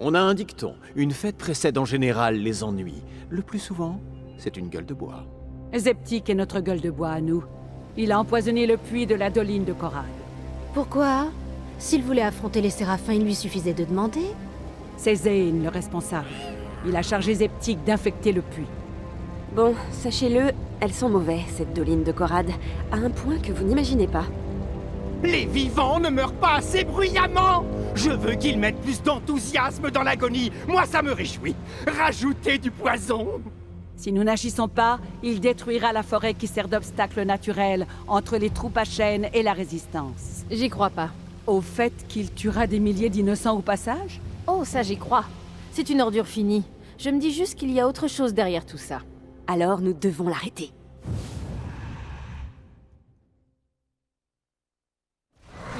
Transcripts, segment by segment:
On a un dicton. Une fête précède en général les ennuis. Le plus souvent, c'est une gueule de bois. Zeptik est notre gueule de bois à nous. Il a empoisonné le puits de la Doline de Korad. Pourquoi? S'il voulait affronter les Séraphins, il lui suffisait de demander. C'est Zane, le responsable. Il a chargé Zeptik d'infecter le puits. Bon, sachez-le, elles sont mauvais, cette Doline de Korad, à un point que vous n'imaginez pas. Les vivants ne meurent pas assez bruyamment. Je veux qu'ils mettent plus d'enthousiasme dans l'agonie. Moi, ça me réjouit. Rajoutez du poison. Si nous n'agissons pas, il détruira la forêt qui sert d'obstacle naturel entre les troupes Achen et la Résistance. J'y crois pas. Au fait qu'il tuera des milliers d'innocents au passage? Oh, ça j'y crois. C'est une ordure finie. Je me dis juste qu'il y a autre chose derrière tout ça. Alors nous devons l'arrêter.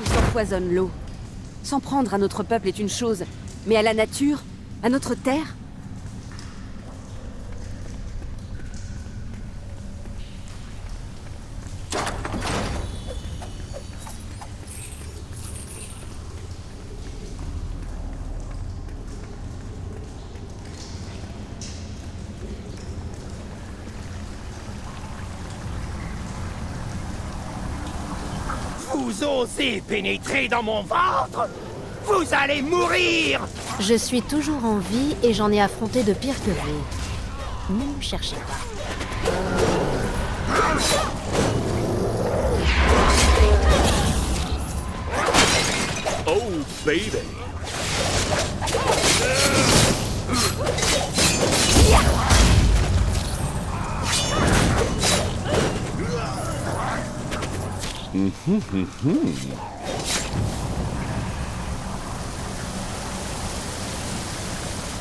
Ils empoisonnent l'eau. S'en prendre à notre peuple est une chose, mais à la nature, à notre terre... Vous osez pénétrer dans mon ventre? Vous allez mourir! Je suis toujours en vie et j'en ai affronté de pire que vous. Ne me cherchez pas. Oh, baby.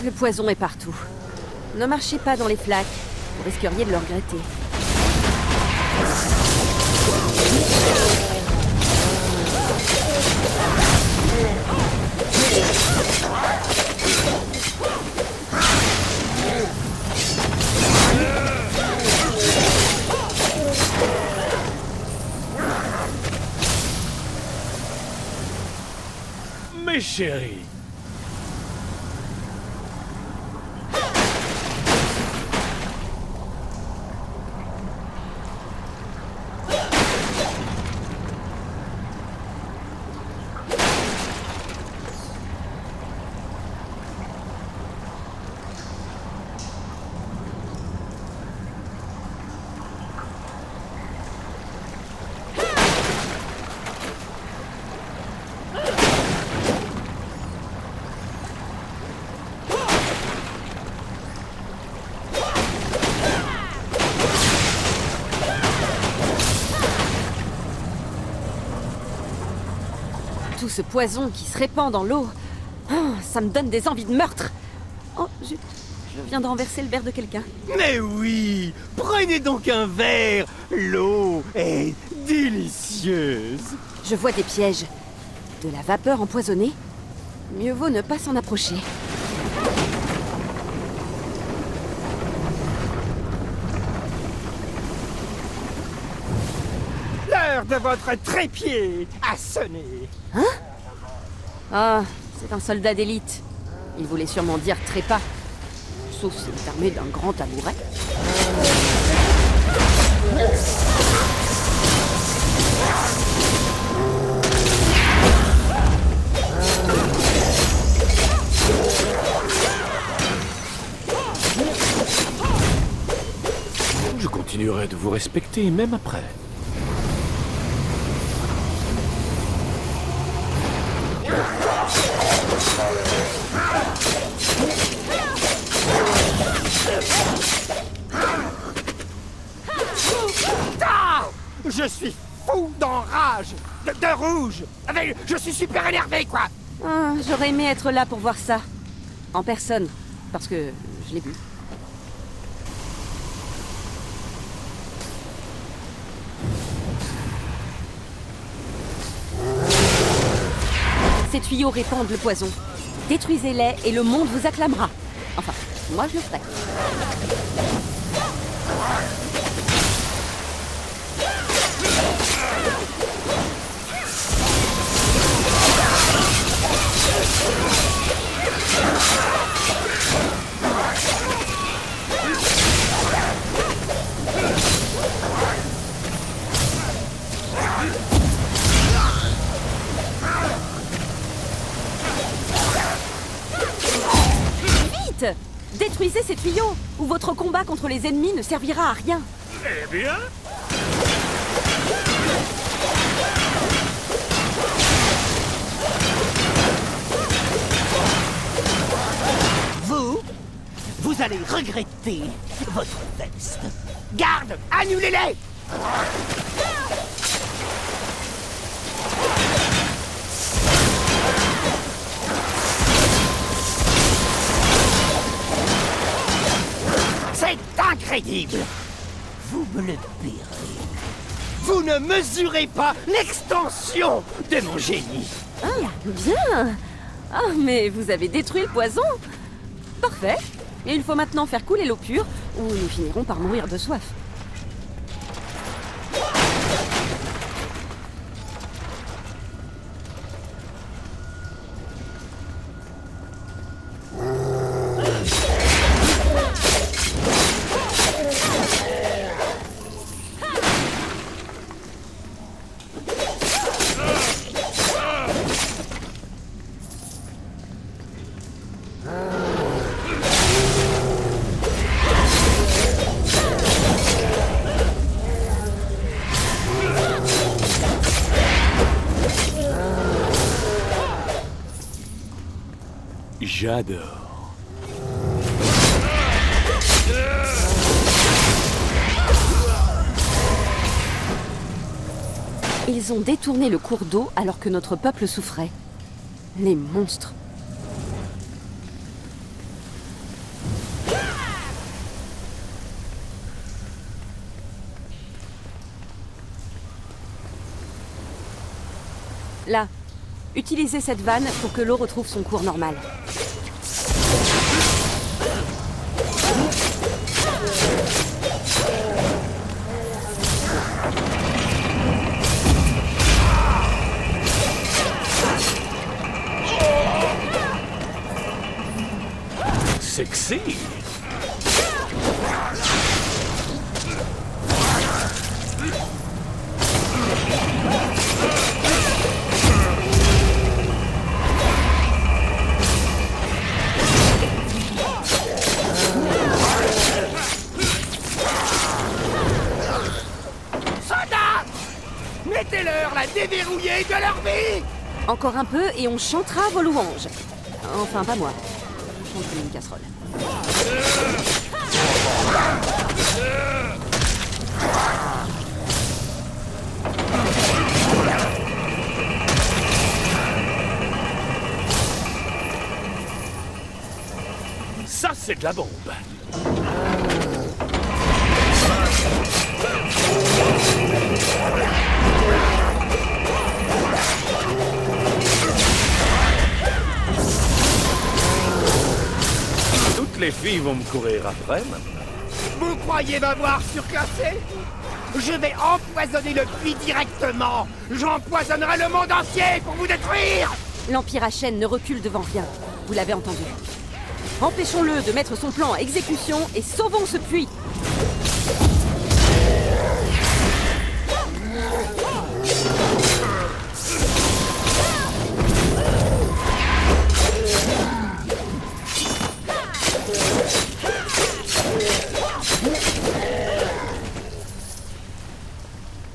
Le poison est partout. Ne marchez pas dans les flaques, vous risqueriez de le regretter. Mes chéris. Tout ce poison qui se répand dans l'eau, oh, ça me donne des envies de meurtre. Oh, zut, je viens de renverser le verre de quelqu'un. Mais oui! Prenez donc un verre! L'eau est délicieuse! Je vois des pièges. De la vapeur empoisonnée. Mieux vaut ne pas s'en approcher. L'heure de votre trépied a sonné! Ah, c'est un soldat d'élite. Il voulait sûrement dire trépas. Sauf s'il est armé d'un grand tabouret. Je continuerai de vous respecter même après. Ah! Je suis fou d'enrage! De rouge! Je suis super énervé, quoi! Ah, j'aurais aimé être là pour voir ça. En personne. Parce que je l'ai bu. Ces tuyaux répandent le poison. Détruisez-les et le monde vous acclamera. Enfin, moi je le ferai. vite! Détruisez ces tuyaux, ou votre combat contre les ennemis ne servira à rien. Eh bien, Vous allez regretter votre veste. Garde, annulez-les! C'est incroyable! Vous me le paierez. Vous ne mesurez pas l'extension de mon génie. Ah, bien! Ah, mais vous avez détruit le poison? Parfait. Et il faut maintenant faire couler l'eau pure, ou nous finirons par mourir de soif. j'adore. Ils ont détourné le cours d'eau alors que notre peuple souffrait. Les monstres. Là, utilisez cette vanne pour que l'eau retrouve son cours normal. Sexy. Soldats! Mettez-leur la déverrouillée de leur vie! Encore un peu et on chantera vos louanges. Enfin, pas moi. Je chante comme une casserole. Ça, c'est de la bombe. Toutes les filles vont me courir après maintenant. Vous croyez m'avoir surclassé? Je vais empoisonner le puits directement! J'empoisonnerai le monde entier pour vous détruire! L'Empire Ashen ne recule devant rien. Vous l'avez entendu. Empêchons-le de mettre son plan à exécution et sauvons ce puits.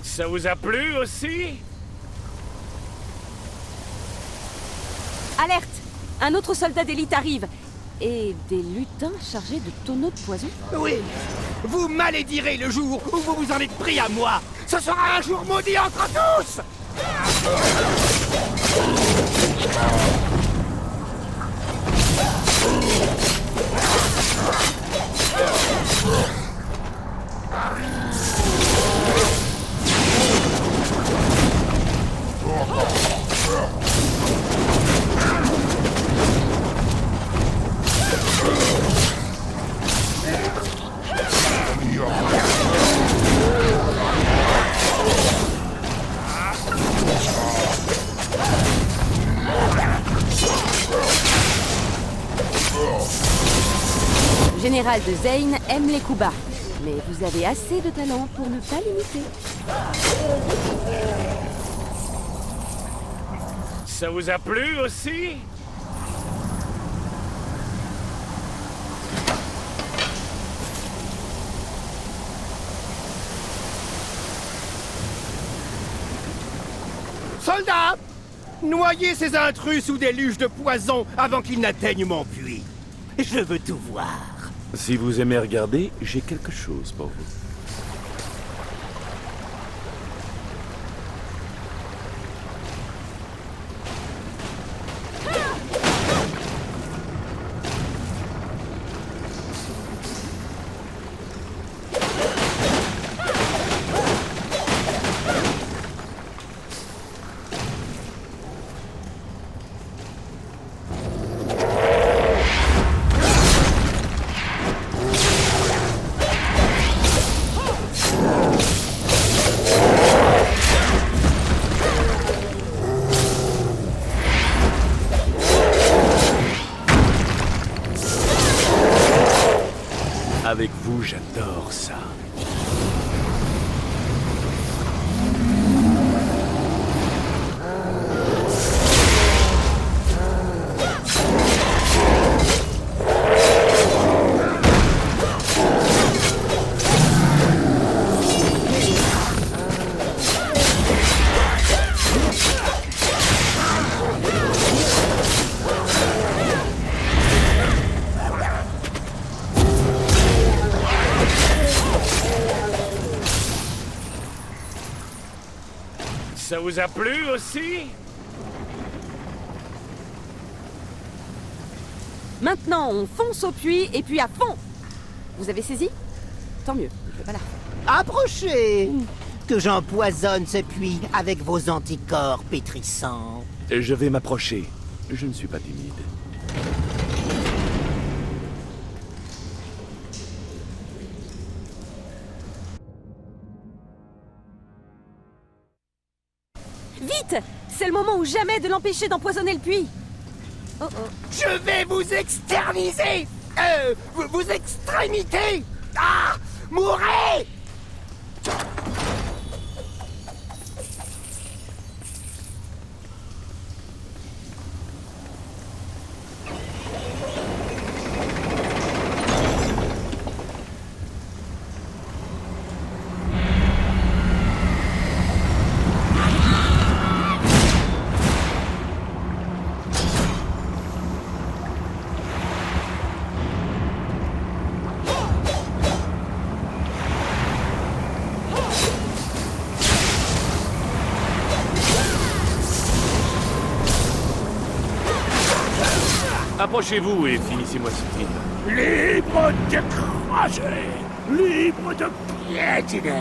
Ça vous a plu aussi? Alerte! Un autre soldat d'élite arrive. Et des lutins chargés de tonneaux de poison? Oui! Vous malédirez le jour où vous vous en êtes pris à moi! Ce sera un jour maudit entre tous! Le général de Zane aime les coups bas, mais vous avez assez de talent pour ne pas l'imiter. Ça vous a plu aussi? Soldats! Noyez ces intrus sous des luges de poison avant qu'ils n'atteignent mon puits. Je veux tout voir. Si vous aimez regarder, j'ai quelque chose pour vous. Avec vous, j'adore ça. Ça vous a plu aussi? Maintenant, on fonce au puits et puis à fond. Vous avez saisi? Tant mieux, je vais pas la refaire. Approchez! Que j'empoisonne ce puits avec vos anticorps pétrissants. Je vais m'approcher. Je ne suis pas timide. Vite! C'est le moment ou jamais de l'empêcher d'empoisonner le puits. Oh oh. Je vais vous externiser! Vos extrémités! Ah! Mourrez! Approchez-vous et finissez-moi ce film. Libre de cracher! Libre de piétiner!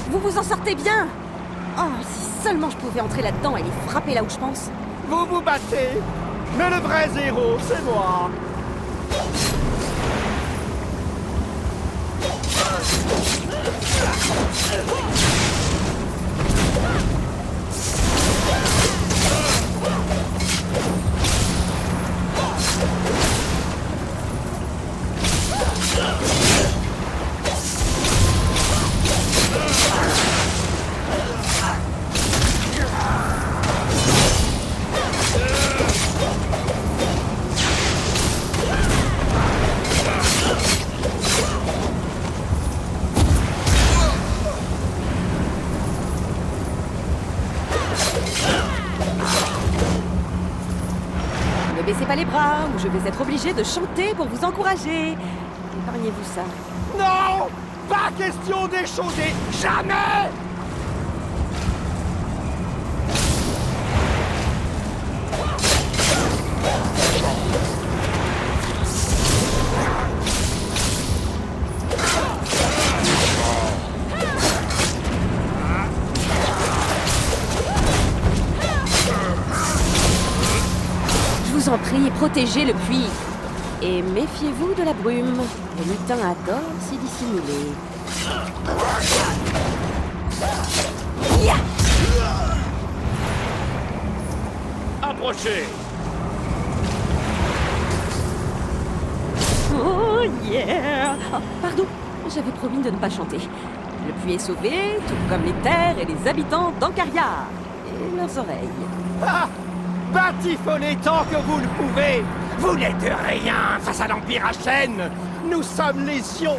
Vous vous en sortez bien. Oh, si seulement je pouvais entrer là-dedans et les frapper là où je pense. Vous vous battez, mais le vrai héros, c'est moi. Ne baissez pas les bras, ou je vais être obligée de chanter pour vous encourager. Épargnez-vous ça. Non! Pas question d'échauder! Jamais! Je vous en prie, protégez le puits. Et méfiez-vous de la brume. Le lutin adore s'y dissimuler. Ya! Approchez! Oh yeah! Oh, pardon, j'avais promis de ne pas chanter. Le puits est sauvé, tout comme les terres et les habitants d'Ancaria. Et leurs oreilles. Ah! Batifonnez tant que vous le pouvez! Vous n'êtes rien face à l'Empire à chaîne. Nous sommes légion.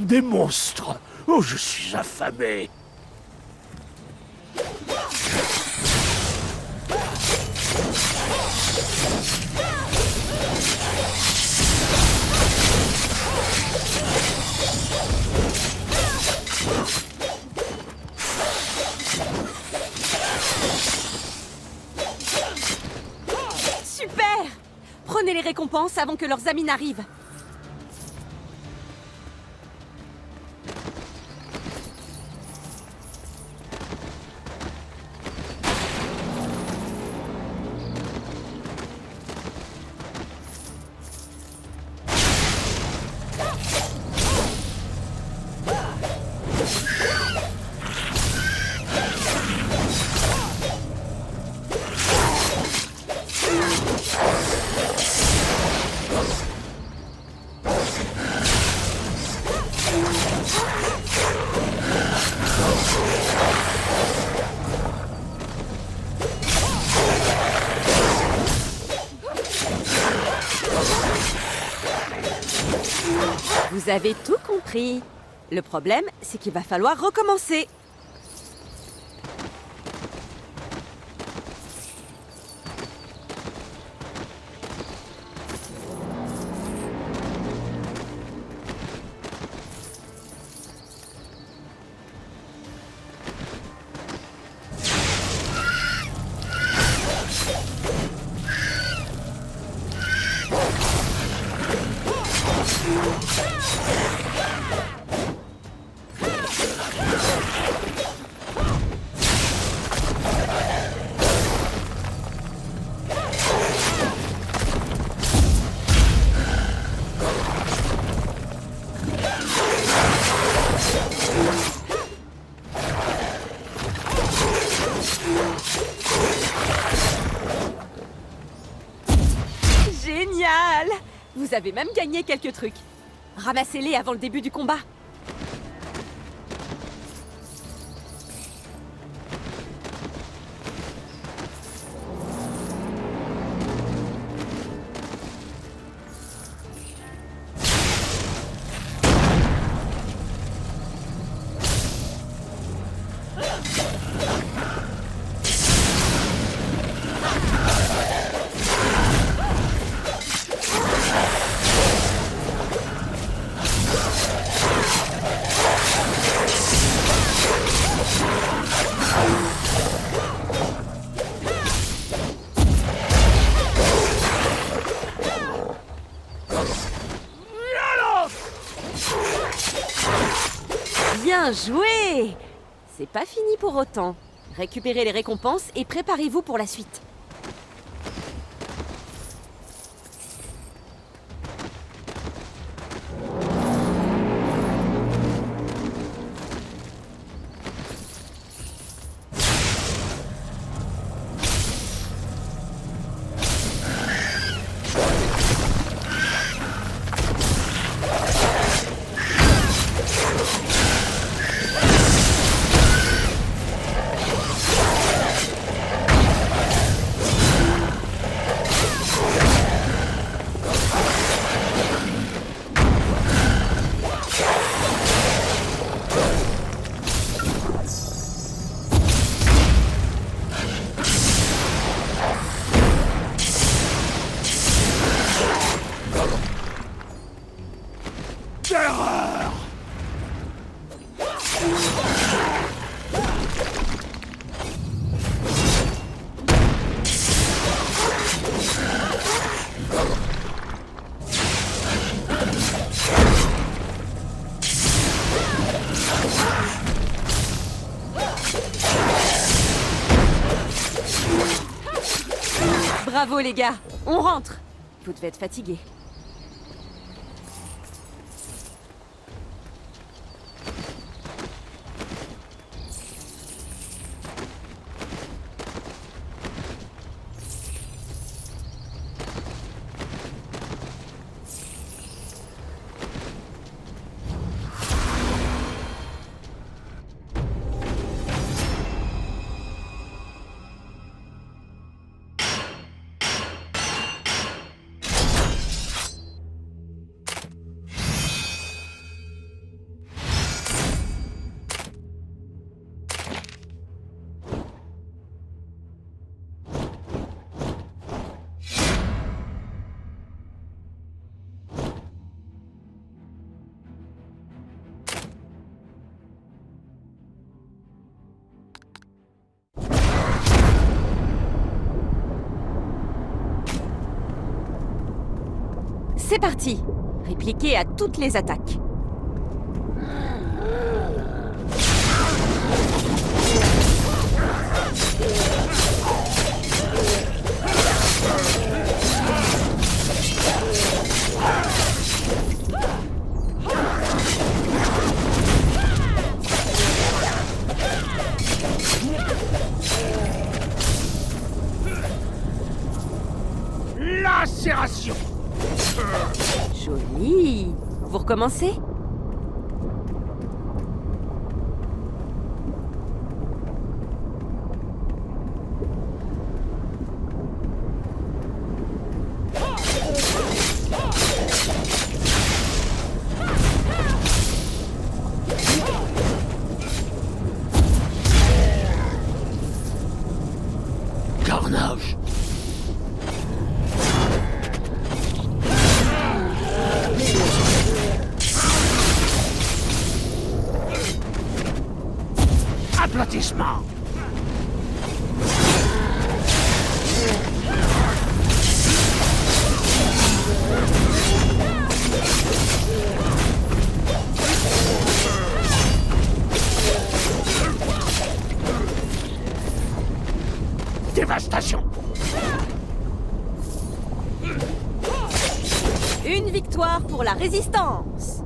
Des monstres! Oh, je suis affamé! Super! Prenez les récompenses avant que leurs amis n'arrivent. Vous avez tout compris. Le problème, c'est qu'il va falloir recommencer. Génial! Vous avez même gagné quelques trucs. Ramassez-les avant le début du combat. Bien joué! C'est pas fini pour autant. Récupérez les récompenses et préparez-vous pour la suite. Terreur! Bravo les gars, on rentre. Vous devez être fatigués. C'est parti! Répliquez à toutes les attaques. Lacération! Joli! Vous recommencez? Carnage! Aplatissement! Dévastation! Une victoire pour la résistance!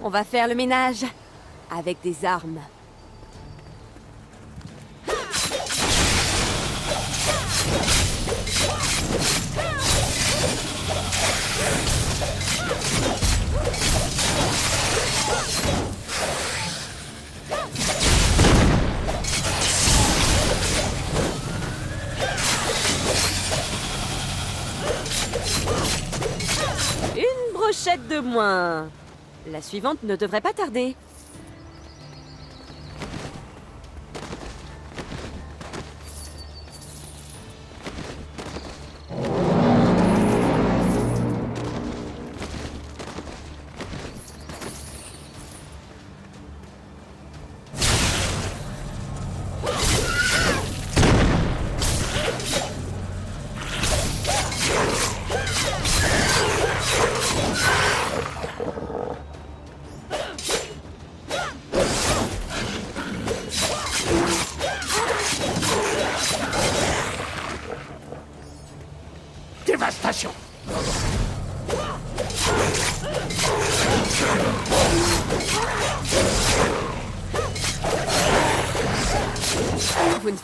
On va faire le ménage avec des armes. Une brochette de moins. La suivante ne devrait pas tarder.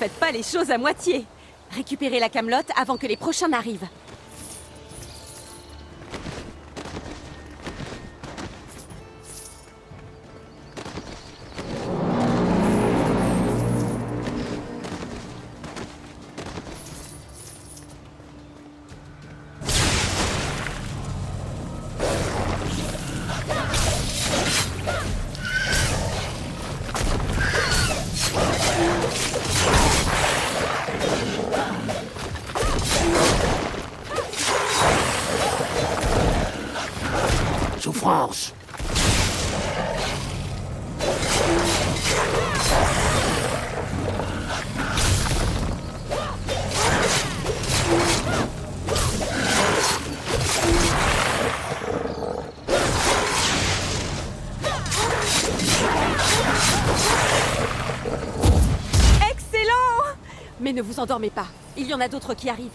faites pas les choses à moitié. Récupérez la camelote avant que les prochains n'arrivent. Souffrance. Excellent! Mais ne vous endormez pas, il y en a d'autres qui arrivent.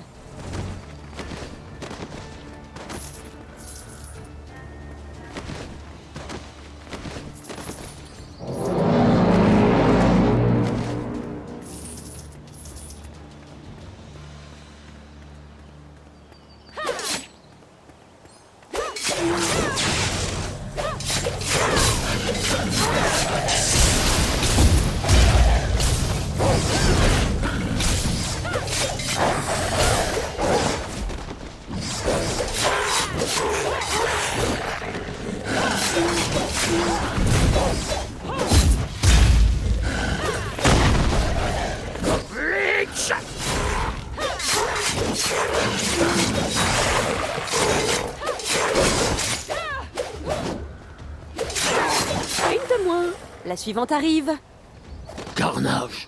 Une de moins. La suivante arrive. Carnage.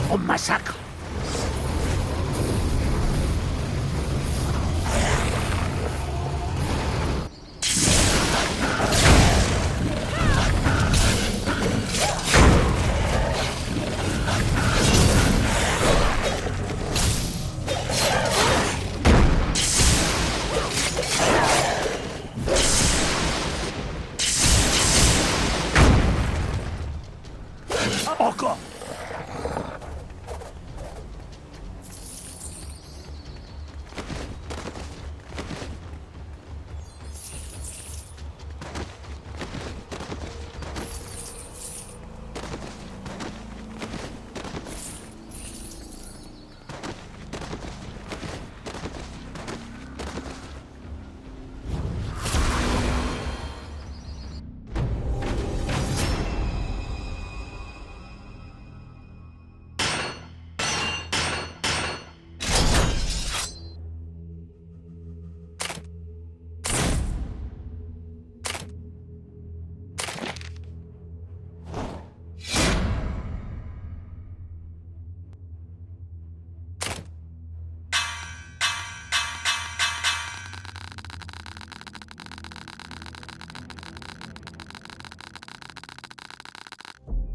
Au massacre. Encore.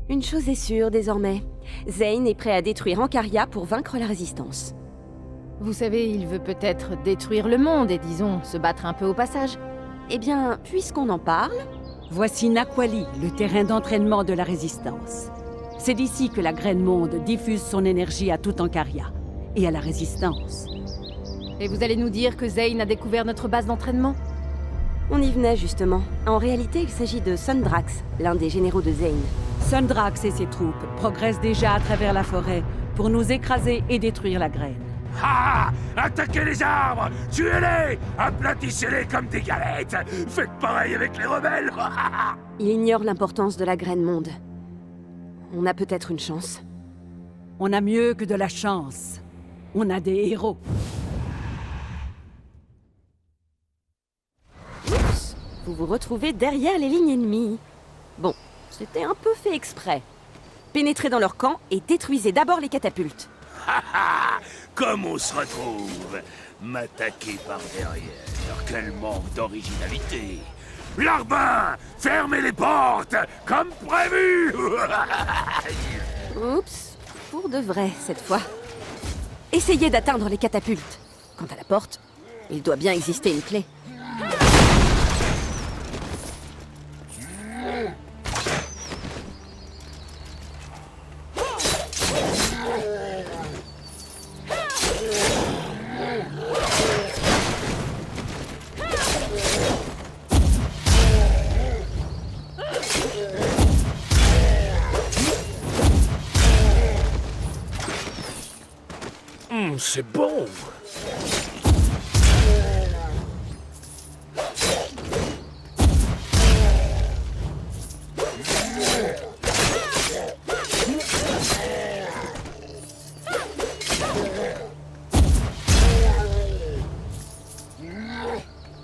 Une chose est sûre désormais. Zane est prêt à détruire Ancaria pour vaincre la résistance. Vous savez, il veut peut-être détruire le monde et, disons, se battre un peu au passage. Eh bien, puisqu'on en parle... Voici Naquali, le terrain d'entraînement de la Résistance. C'est d'ici que la Graine Monde diffuse son énergie à tout Ancaria et à la Résistance. Et vous allez nous dire que Zane a découvert notre base d'entraînement? On y venait justement. En réalité, il s'agit de Sundrax, l'un des généraux de Zane. Sundrax et ses troupes progressent déjà à travers la forêt pour nous écraser et détruire la graine. Ah! Attaquez les arbres! Tuez-les! Aplatissez-les comme des galettes! Faites pareil avec les rebelles! Il ignore l'importance de la graine monde. On a peut-être une chance. On a mieux que de la chance. On a des héros. Oups! Vous vous retrouvez derrière les lignes ennemies. Bon, c'était un peu fait exprès. Pénétrez dans leur camp et détruisez d'abord les catapultes. Comme on se retrouve? M'attaquer par derrière, quel manque d'originalité! Larbin! Fermez les portes! Comme prévu! Oups, pour de vrai cette fois. Essayez d'atteindre les catapultes. Quant à la porte, il doit bien exister une clé. C'est bon!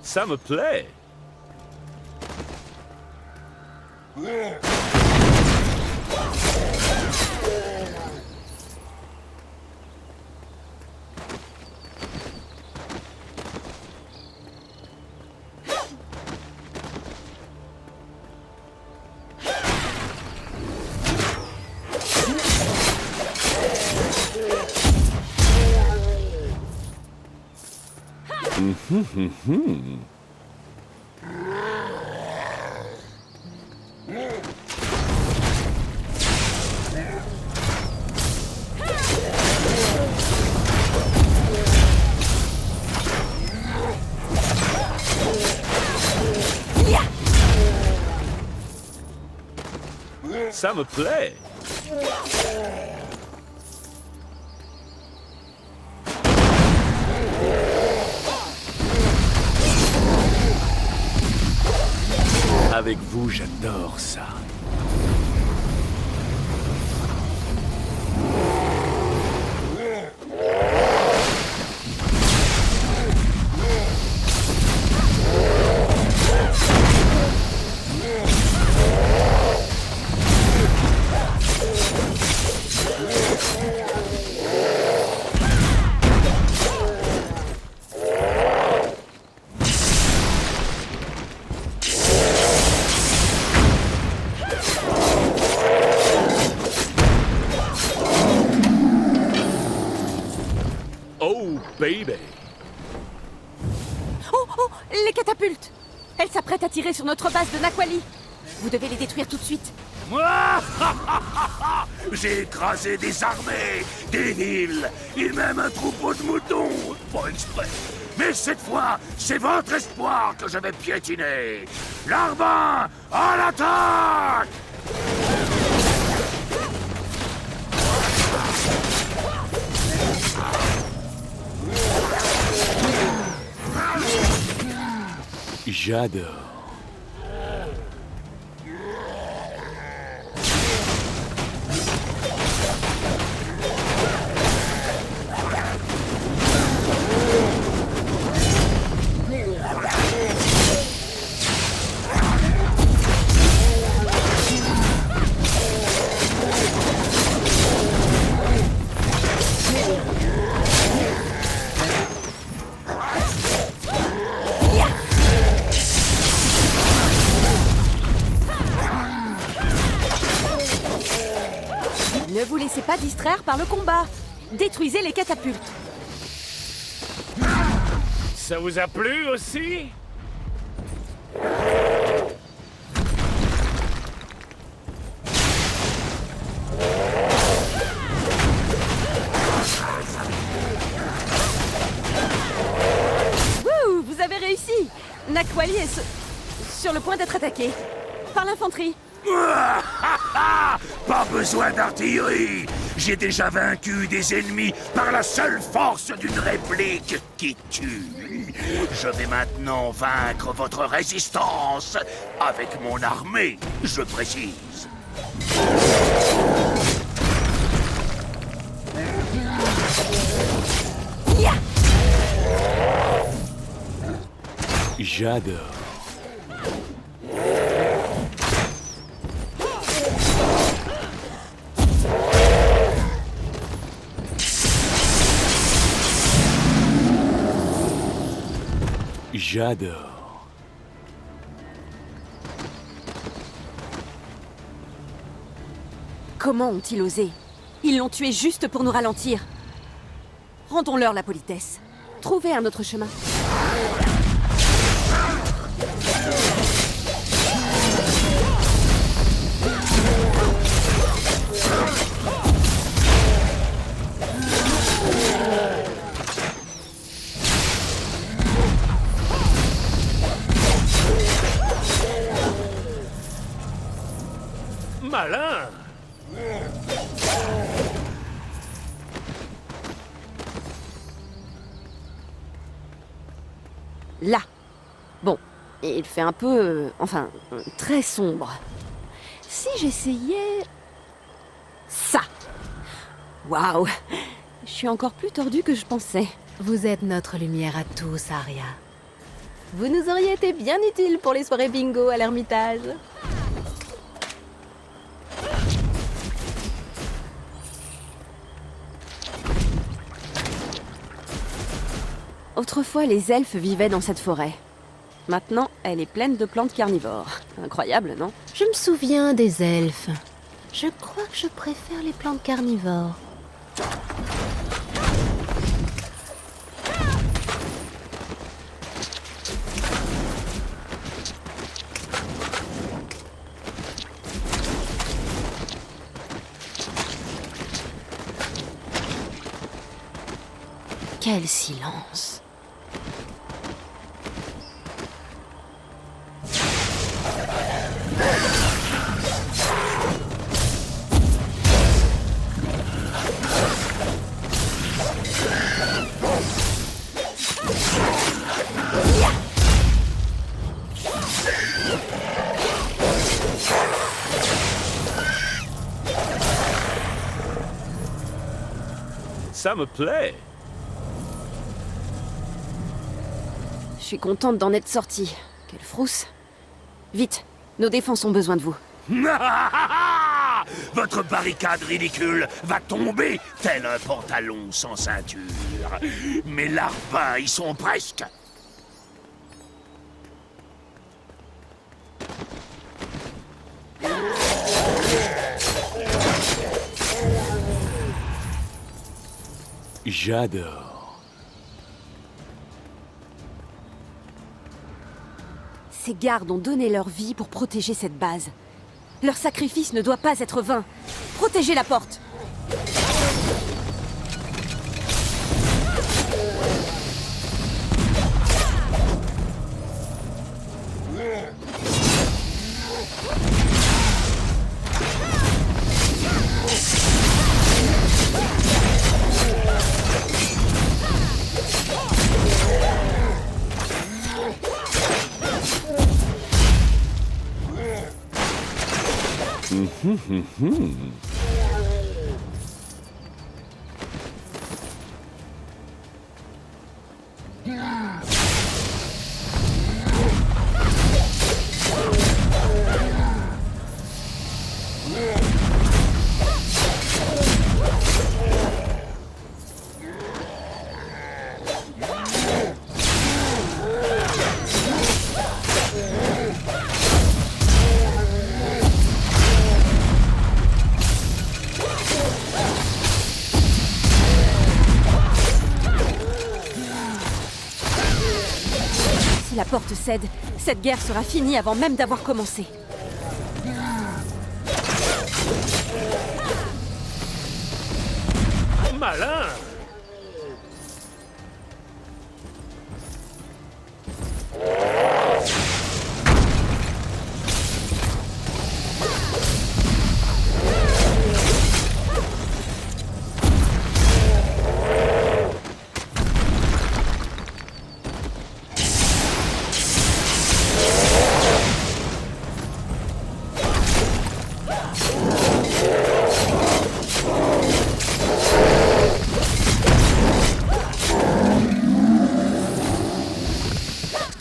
Ça me plaît! Ça me plaît! Avec vous, j'adore ça. Oh, baby! Oh, oh, les catapultes! Elles s'apprêtent à tirer sur notre base de Naquali. Vous devez les détruire tout de suite. Moi, j'ai écrasé des armées, des villes, et même un troupeau de moutons, pas exprès. Mais cette fois, c'est votre espoir que je vais piétiner. Larbin, à l'attaque! J'adore. Ne vous laissez pas distraire par le combat. Détruisez les catapultes. Ça vous a plu aussi? Wouh, vous avez réussi. Naquali est sur le point d'être attaqué par l'infanterie. Pas besoin d'artillerie! J'ai déjà vaincu des ennemis par la seule force d'une réplique qui tue. Je vais maintenant vaincre votre résistance avec mon armée, je précise. J'adore. J'adore. Comment ont-ils osé? Ils l'ont tué juste pour nous ralentir. Rendons-leur la politesse. Trouvez un autre chemin. Malin! Là. Bon, il fait un peu... enfin, très sombre. Si j'essayais... ça. Waouh! Je suis encore plus tordue que je pensais. Vous êtes notre lumière à tous, Arya. Vous nous auriez été bien utile pour les soirées bingo à l'Ermitage. Autrefois, les elfes vivaient dans cette forêt. Maintenant, elle est pleine de plantes carnivores. Incroyable, non? Je me souviens des elfes. Je crois que je préfère les plantes carnivores. Quel silence! Ça me plaît. Je suis contente d'en être sortie. Quelle frousse. Vite, nos défenses ont besoin de vous. Votre barricade ridicule va tomber tel un pantalon sans ceinture. Mes larbins y sont presque. J'adore. Ces gardes ont donné leur vie pour protéger cette base. Leur sacrifice ne doit pas être vain. Protégez la porte! Si la porte cède, cette guerre sera finie avant même d'avoir commencé. Malin!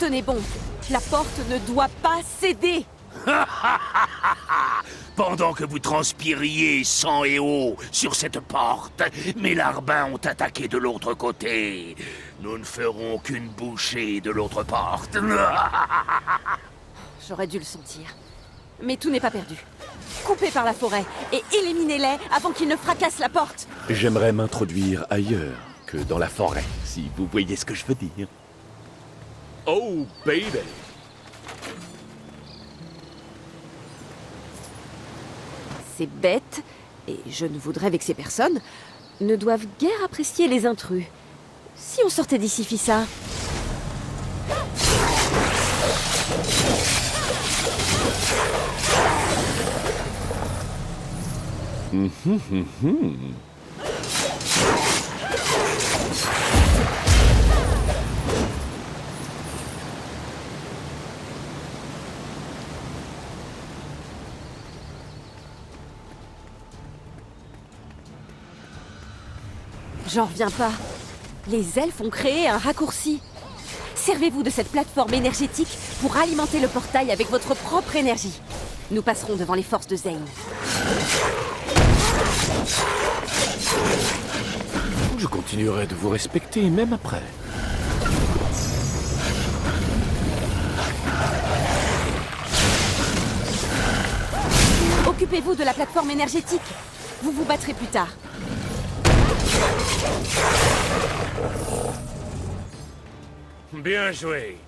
Tenez bon, la porte ne doit pas céder. Pendant que vous transpiriez sang et eau sur cette porte, mes larbins ont attaqué de l'autre côté. Nous ne ferons qu'une bouchée de l'autre porte. J'aurais dû le sentir. Mais tout n'est pas perdu. Coupez par la forêt et éliminez-les avant qu'ils ne fracassent la porte. J'aimerais m'introduire ailleurs que dans la forêt, si vous voyez ce que je veux dire. Oh, baby! Ces bêtes, et je ne voudrais vexer personne, ne doivent guère apprécier les intrus. Si on sortait d'ici, Fissa. J'en reviens pas. Les elfes ont créé un raccourci. Servez-vous de cette plateforme énergétique pour alimenter le portail avec votre propre énergie. Nous passerons devant les forces de Zane. Je continuerai de vous respecter, même après. Occupez-vous de la plateforme énergétique. Vous vous battrez plus tard. Bien joué.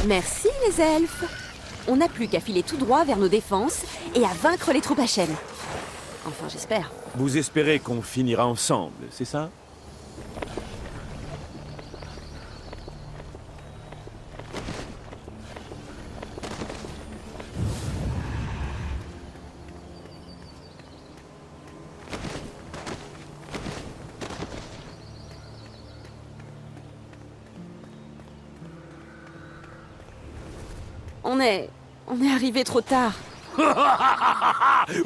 Merci les elfes. On n'a plus qu'à filer tout droit vers nos défenses et à vaincre les troupes HM. Enfin, j'espère. Vous espérez qu'on finira ensemble, c'est ça? On est arrivé trop tard.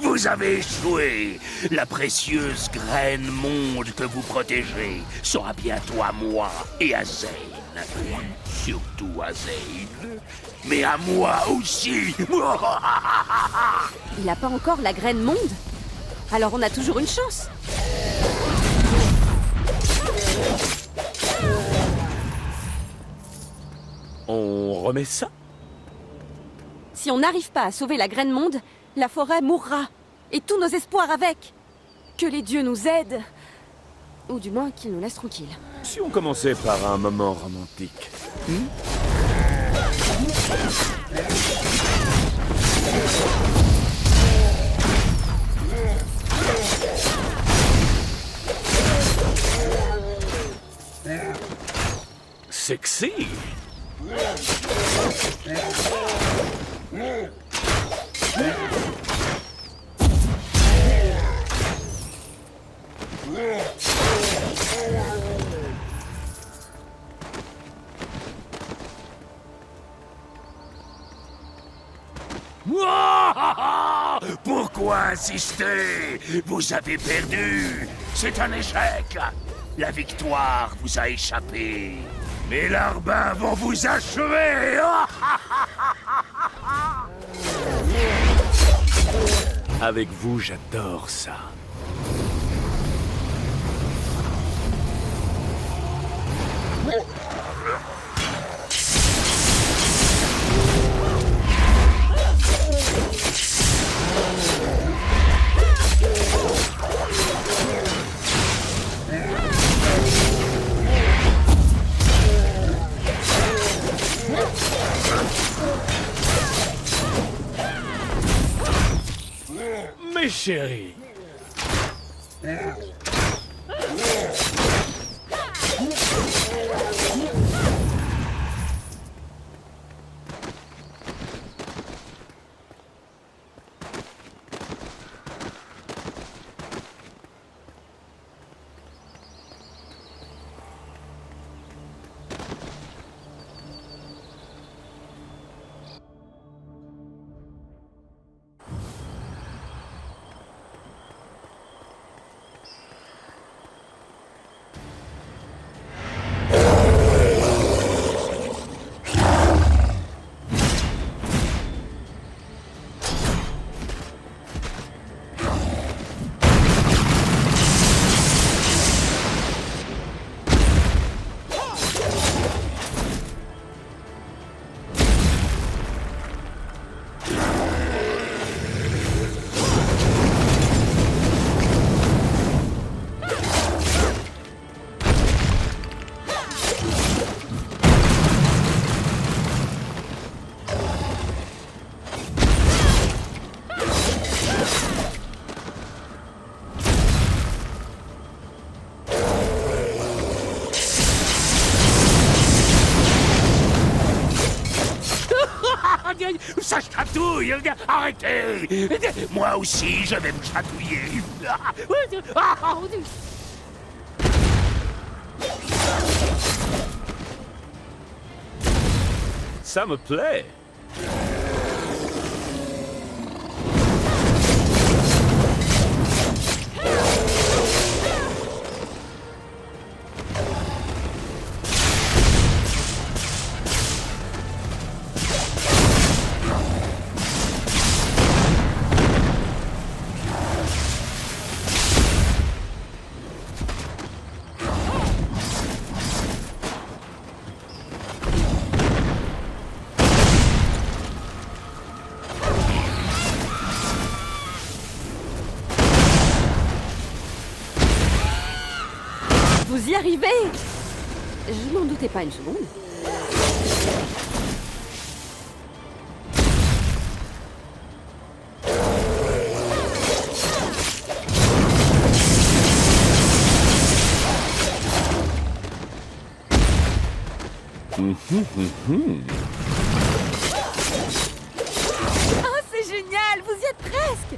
Vous avez échoué. La précieuse graine monde que vous protégez sera bientôt à moi et à Zane. Surtout à Zane. Mais à moi aussi. Il n'a pas encore la graine monde. Alors on a toujours une chance. On remet ça? Si on n'arrive pas à sauver la graine monde, la forêt mourra. Et tous nos espoirs avec. Que les dieux nous aident. Ou du moins qu'ils nous laissent tranquilles. Si on commençait par un moment romantique. Sexy. Pourquoi insister? Vous avez perdu. C'est un échec. La victoire vous a échappé. Mes larbins vont vous achever. Avec vous, j'adore ça. Mes chéris. Ça chatouille. Arrêtez. Moi aussi, je vais vous chatouiller. Ça me plaît. Vous y arrivez! Je m'en doutais pas une seconde. Oh, c'est génial! Vous y êtes presque!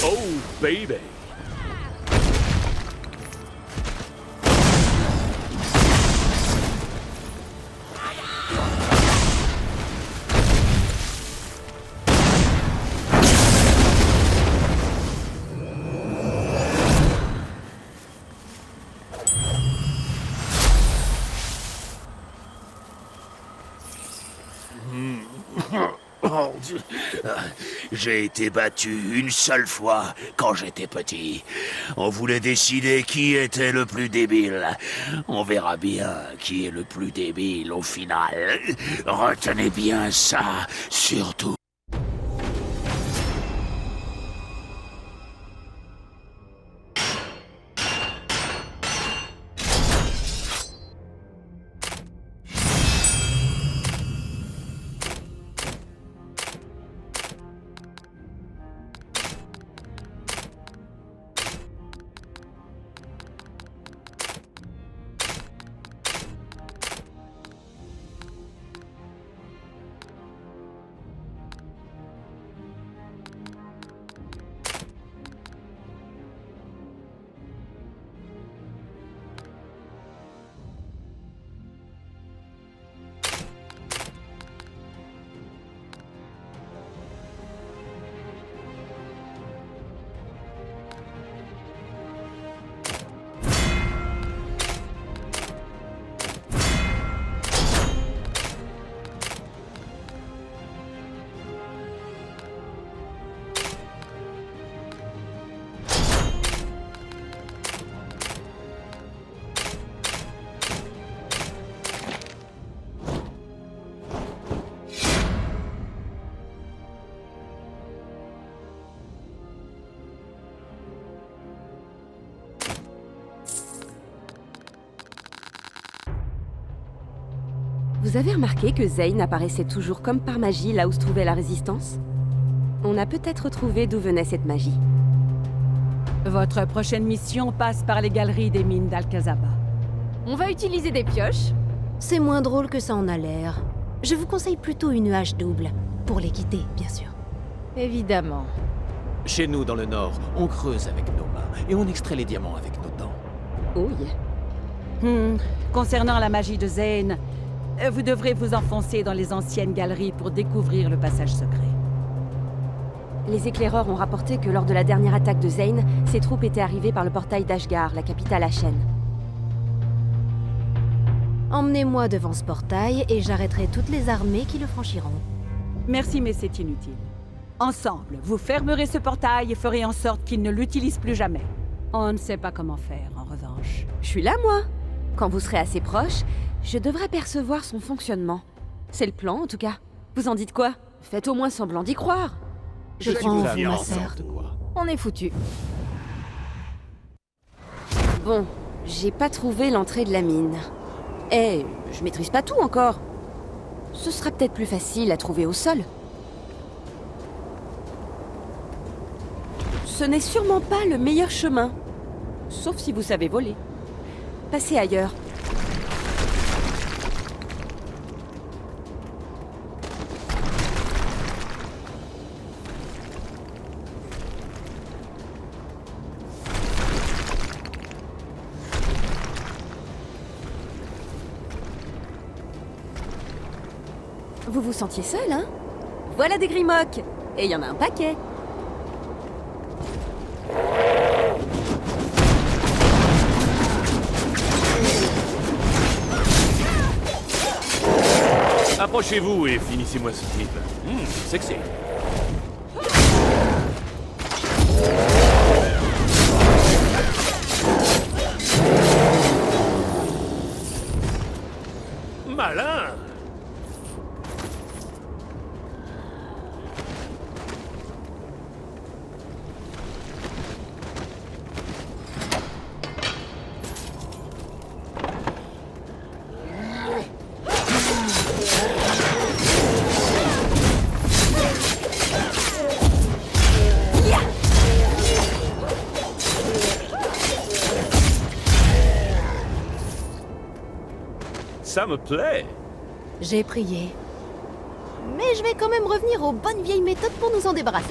Oh, baby. Oh, j'ai été battu une seule fois quand j'étais petit. On voulait décider qui était le plus débile. On verra bien qui est le plus débile au final. Retenez bien ça, surtout. Vous avez remarqué que Zane apparaissait toujours comme par magie là où se trouvait la résistance? On a peut-être trouvé d'où venait cette magie. Votre prochaine mission passe par les galeries des mines d'Alcazaba. On va utiliser des pioches. C'est moins drôle que ça en a l'air. Je vous conseille plutôt une hache double. Pour les quitter, bien sûr. Évidemment. Chez nous, dans le Nord, on creuse avec nos mains et on extrait les diamants avec nos dents. Oh yeah. Concernant la magie de Zane, vous devrez vous enfoncer dans les anciennes galeries pour découvrir le passage secret. Les éclaireurs ont rapporté que lors de la dernière attaque de Zane, ses troupes étaient arrivées par le portail d'Ashgar, la capitale Ashen. Emmenez-moi devant ce portail et j'arrêterai toutes les armées qui le franchiront. Merci, mais c'est inutile. Ensemble, vous fermerez ce portail et ferez en sorte qu'il ne l'utilise plus jamais. On ne sait pas comment faire, en revanche. Je suis là, moi. Quand vous serez assez proche, je devrais percevoir son fonctionnement. C'est le plan, en tout cas. Vous en dites quoi? Faites au moins semblant d'y croire. Je crois en vous, ma sœur. N'importe quoi. On est foutus. Bon, j'ai pas trouvé l'entrée de la mine. Je maîtrise pas tout encore. Ce sera peut-être plus facile à trouver au sol. Ce n'est sûrement pas le meilleur chemin. Sauf si vous savez voler. Passez ailleurs. Vous vous sentiez seul, hein? Voilà des Grimlock! Et il y en a un paquet! Approchez-vous et finissez-moi ce type. Sexy. Malin. Ça me plaît. J'ai prié. Mais je vais quand même revenir aux bonnes vieilles méthodes pour nous en débarrasser.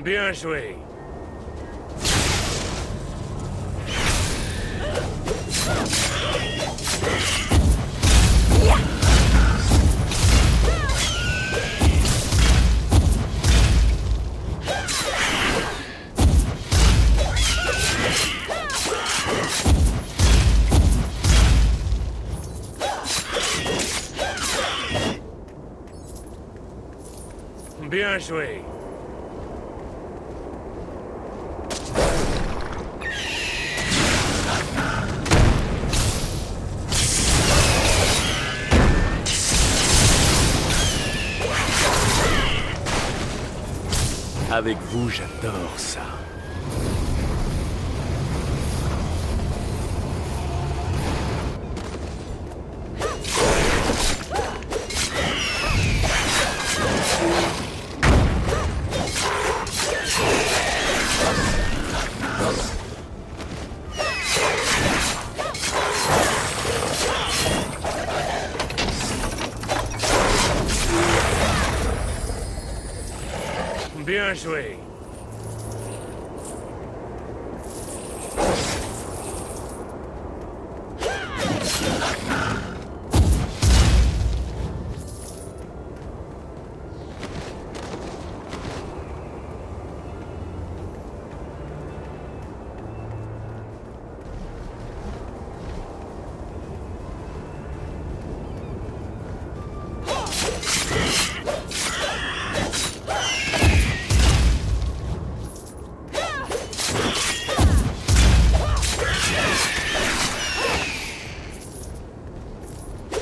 Bien joué. Bien joué. Avec vous, j'adore ça. Bien joué.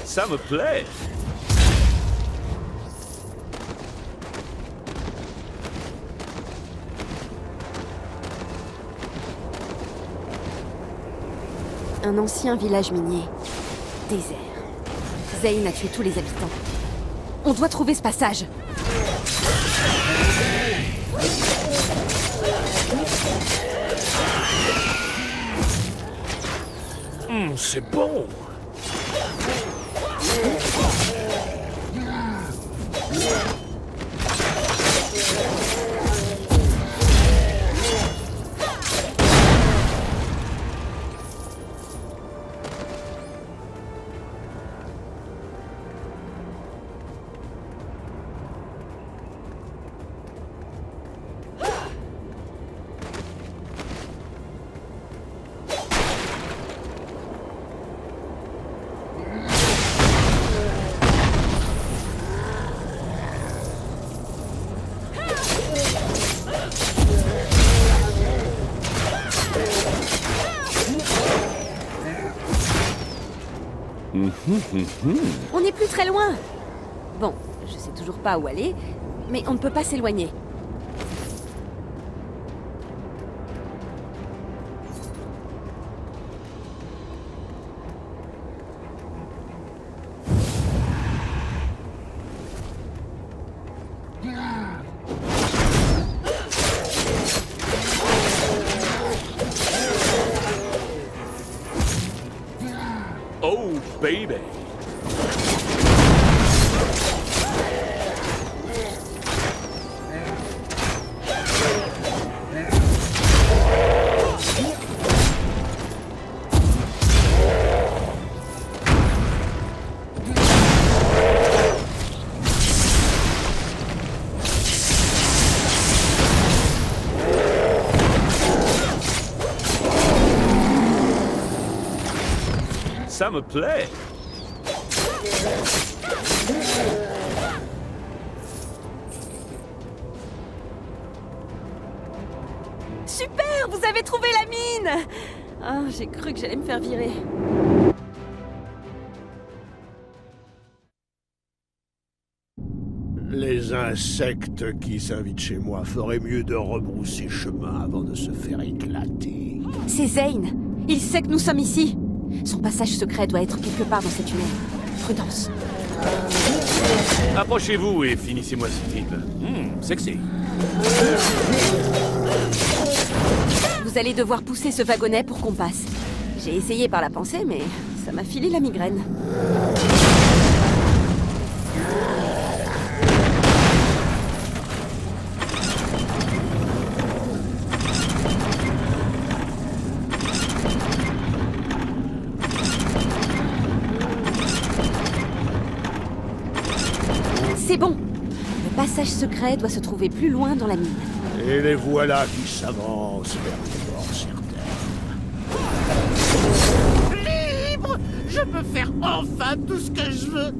Ça me plaît. Un ancien village minier. Désert. Zane a tué tous les habitants. On doit trouver ce passage. C'est bon. On n'est plus très loin. Bon, je sais toujours pas où aller, mais on ne peut pas s'éloigner. Oh, baby. Ça me plaît. Super, vous avez trouvé la mine! Ah, j'ai cru que j'allais me faire virer. Les insectes qui s'invitent chez moi feraient mieux de rebrousser chemin avant de se faire éclater. C'est Zane. Il sait que nous sommes ici. Son passage secret doit être quelque part dans cette tunnel. Prudence. Approchez-vous et finissez-moi ce type. Sexy. Vous allez devoir pousser ce wagonnet pour qu'on passe. J'ai essayé par la pensée, mais ça m'a filé la migraine. C'est bon. Le passage secret doit se trouver plus loin dans la mine. Et les voilà qui s'avancent vers une mort certaine. Libre! Je peux faire enfin tout ce que je veux.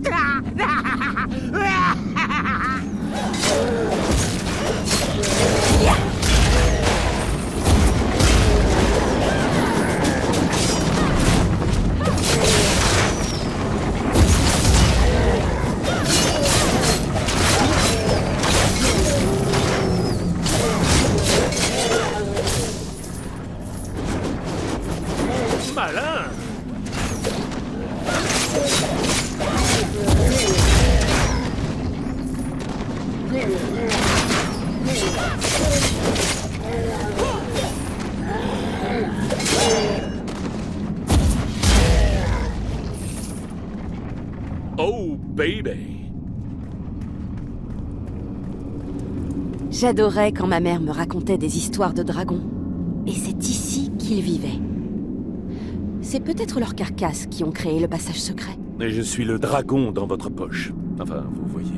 Malin. Oh, baby. J'adorais quand ma mère me racontait des histoires de dragons. Et c'est ici qu'ils vivaient. C'est peut-être leurs carcasses qui ont créé le passage secret. Et je suis le dragon dans votre poche. Enfin, vous voyez.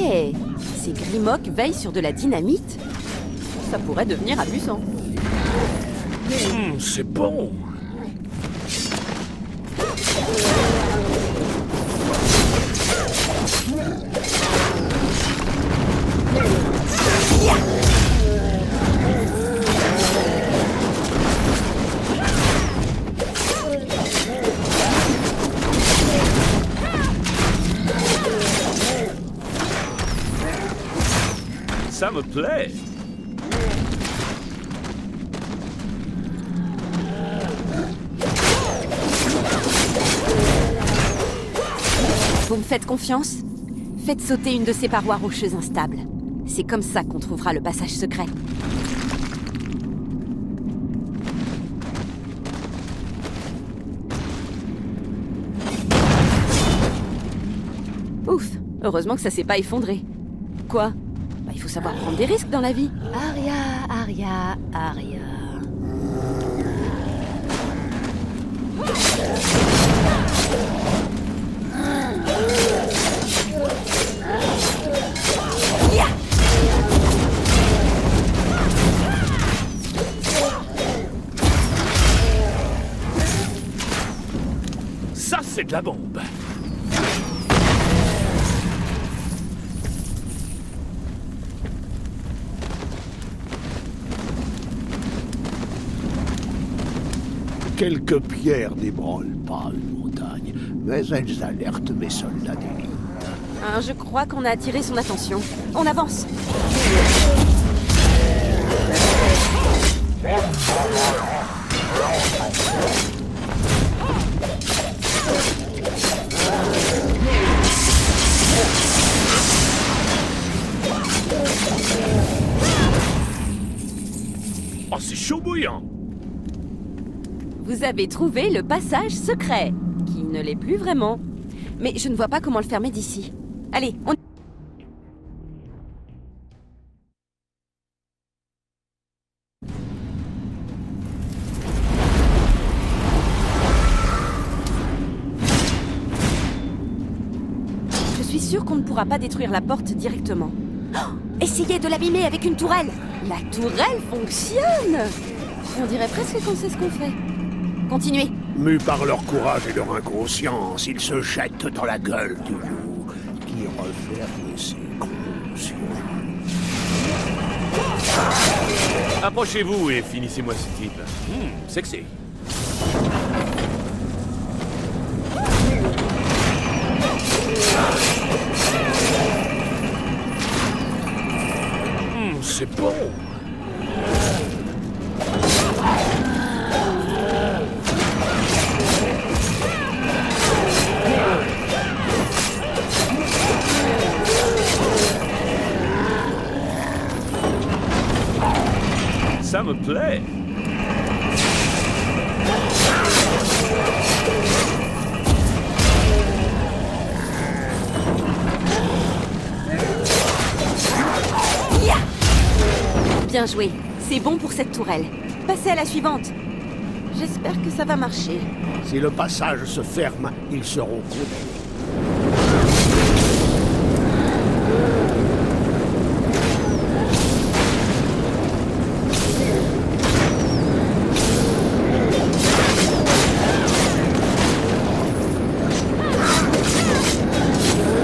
Hé, ces Grimok veillent sur de la dynamite. Ça pourrait devenir amusant. C'est bon. Ça me plaît. Vous me faites confiance? Faites sauter une de ces parois rocheuses instables. C'est comme ça qu'on trouvera le passage secret. Ouf, heureusement que ça s'est pas effondré. Quoi? Bah, il faut savoir prendre des risques dans la vie. Aria. la bombe. Quelques pierres n'ébranlent pas une montagne, mais elles alertent mes soldats d'élite. Je crois qu'on a attiré son attention. On avance. Oh, c'est chaud bouillant! Vous avez trouvé le passage secret, qui ne l'est plus vraiment. Mais je ne vois pas comment le fermer d'ici. Allez, on... Je suis sûre qu'on ne pourra pas détruire la porte directement. Oh, essayez de l'abîmer avec une tourelle. La tourelle fonctionne! On dirait presque qu'on sait ce qu'on fait. Continuez. Mus par leur courage et leur inconscience, ils se jettent dans la gueule du loup, qui referme ses crocs sur eux. Approchez-vous et finissez-moi ce type. Sexy. C'est bon. Ça me plaît. Yeah! Bien joué. C'est bon pour cette tourelle. Passez à la suivante. J'espère que ça va marcher. Si le passage se ferme, ils seront condamnés.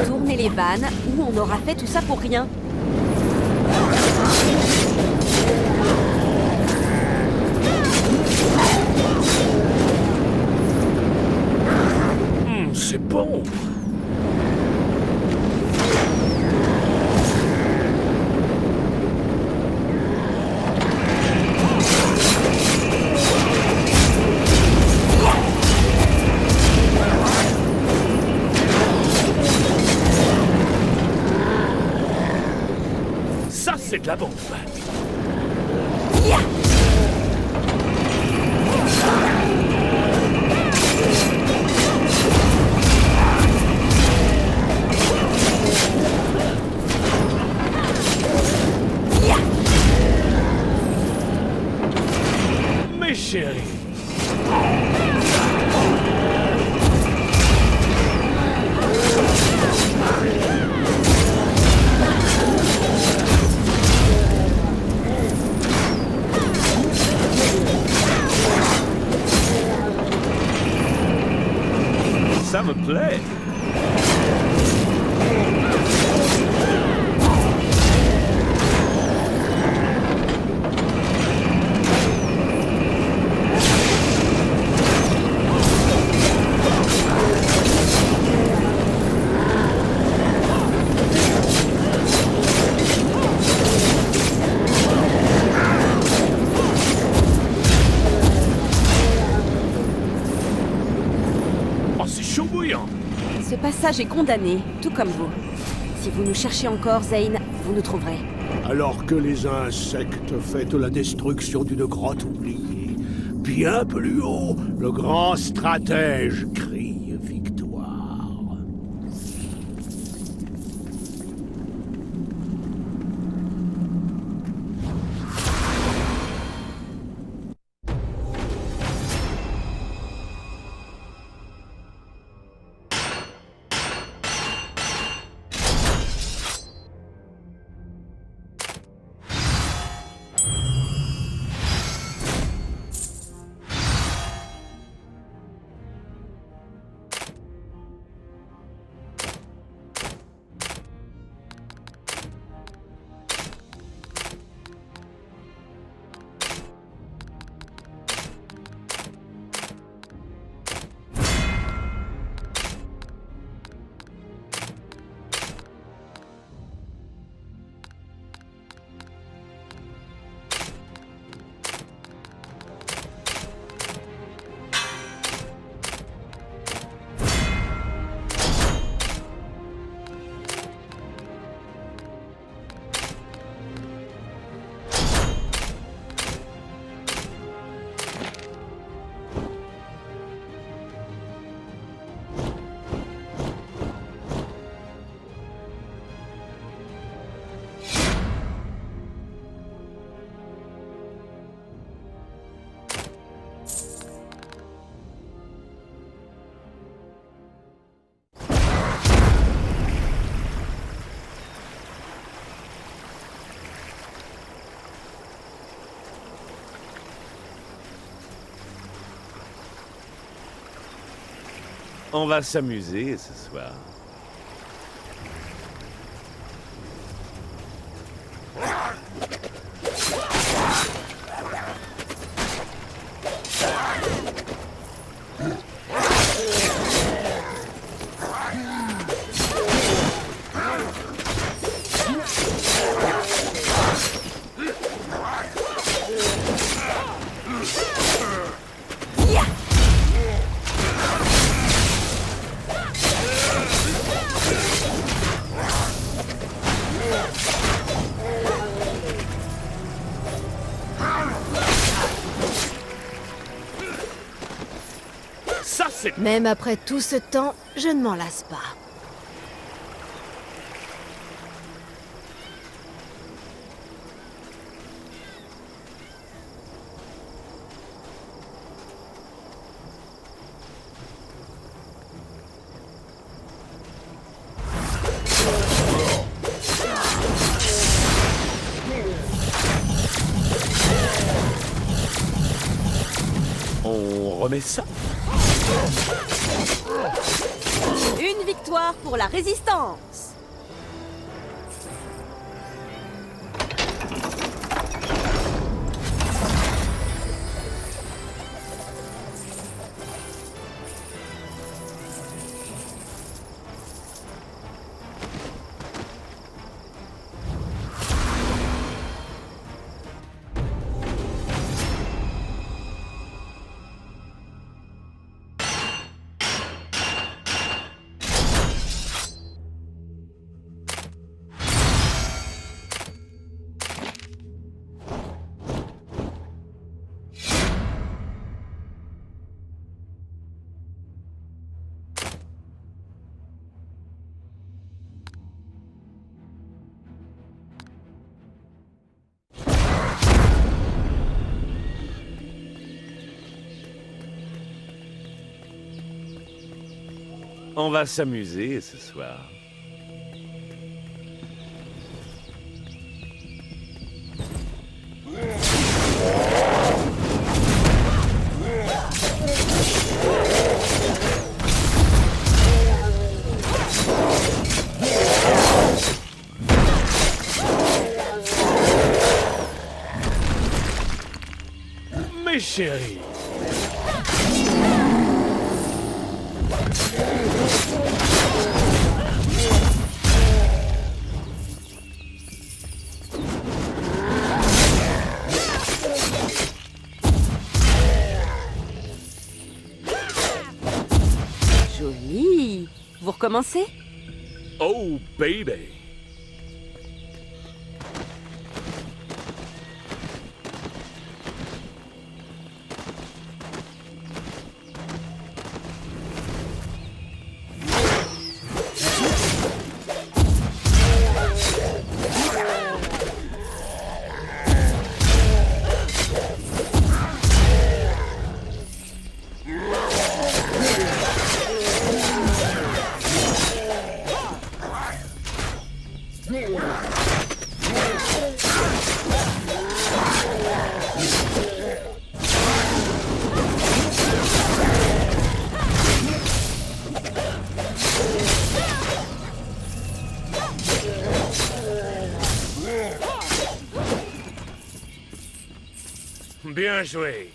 Tournez les vannes ou on aura fait tout ça pour rien. C'est bon. Ça, c'est de la bombe. Yeah! Mes chéris. Ça me plaît. Oh, c'est chaud bouillant. Ce passage est condamné, tout comme vous. Si vous nous cherchez encore, Zane, vous nous trouverez. Alors que les insectes fêtent la destruction d'une grotte oubliée, bien plus haut, le grand stratège crie victoire. On va s'amuser ce soir. Ça, c'est... Même après tout ce temps, je ne m'en lasse pas. On remet ça? Une victoire pour la résistance. On va s'amuser ce soir. Mes chéris. Joli. Vous recommencez? Oh, baby. Bien joué.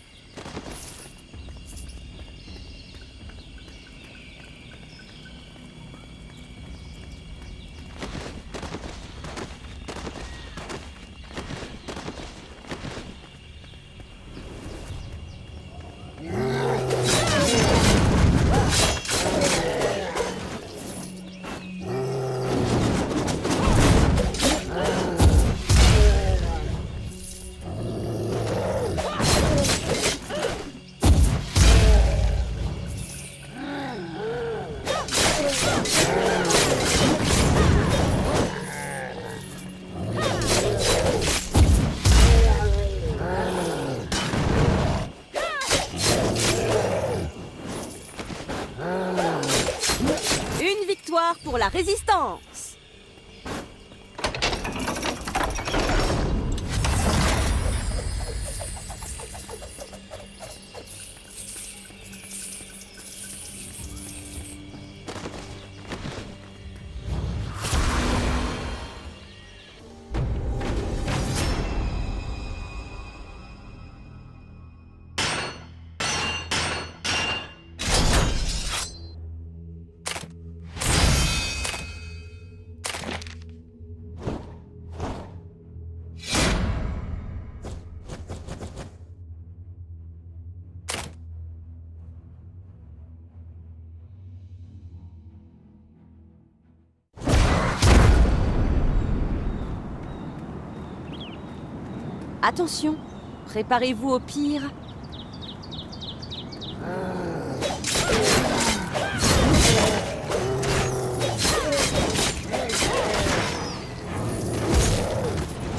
Une victoire pour la résistance. Attention, préparez-vous au pire.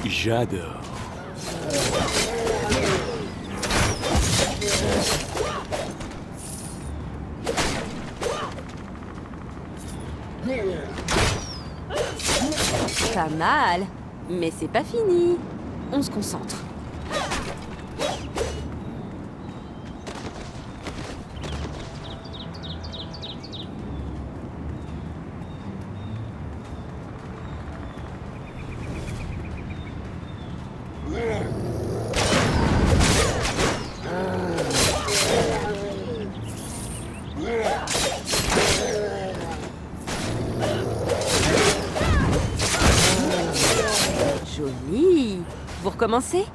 J'adore. Pas mal, mais c'est pas fini. On se concentre. Joli. Vous recommencez?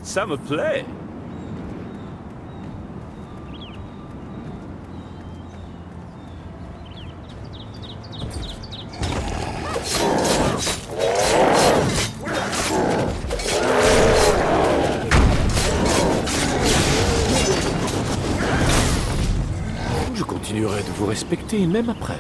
Ça me plaît. Je continuerai de vous respecter même après.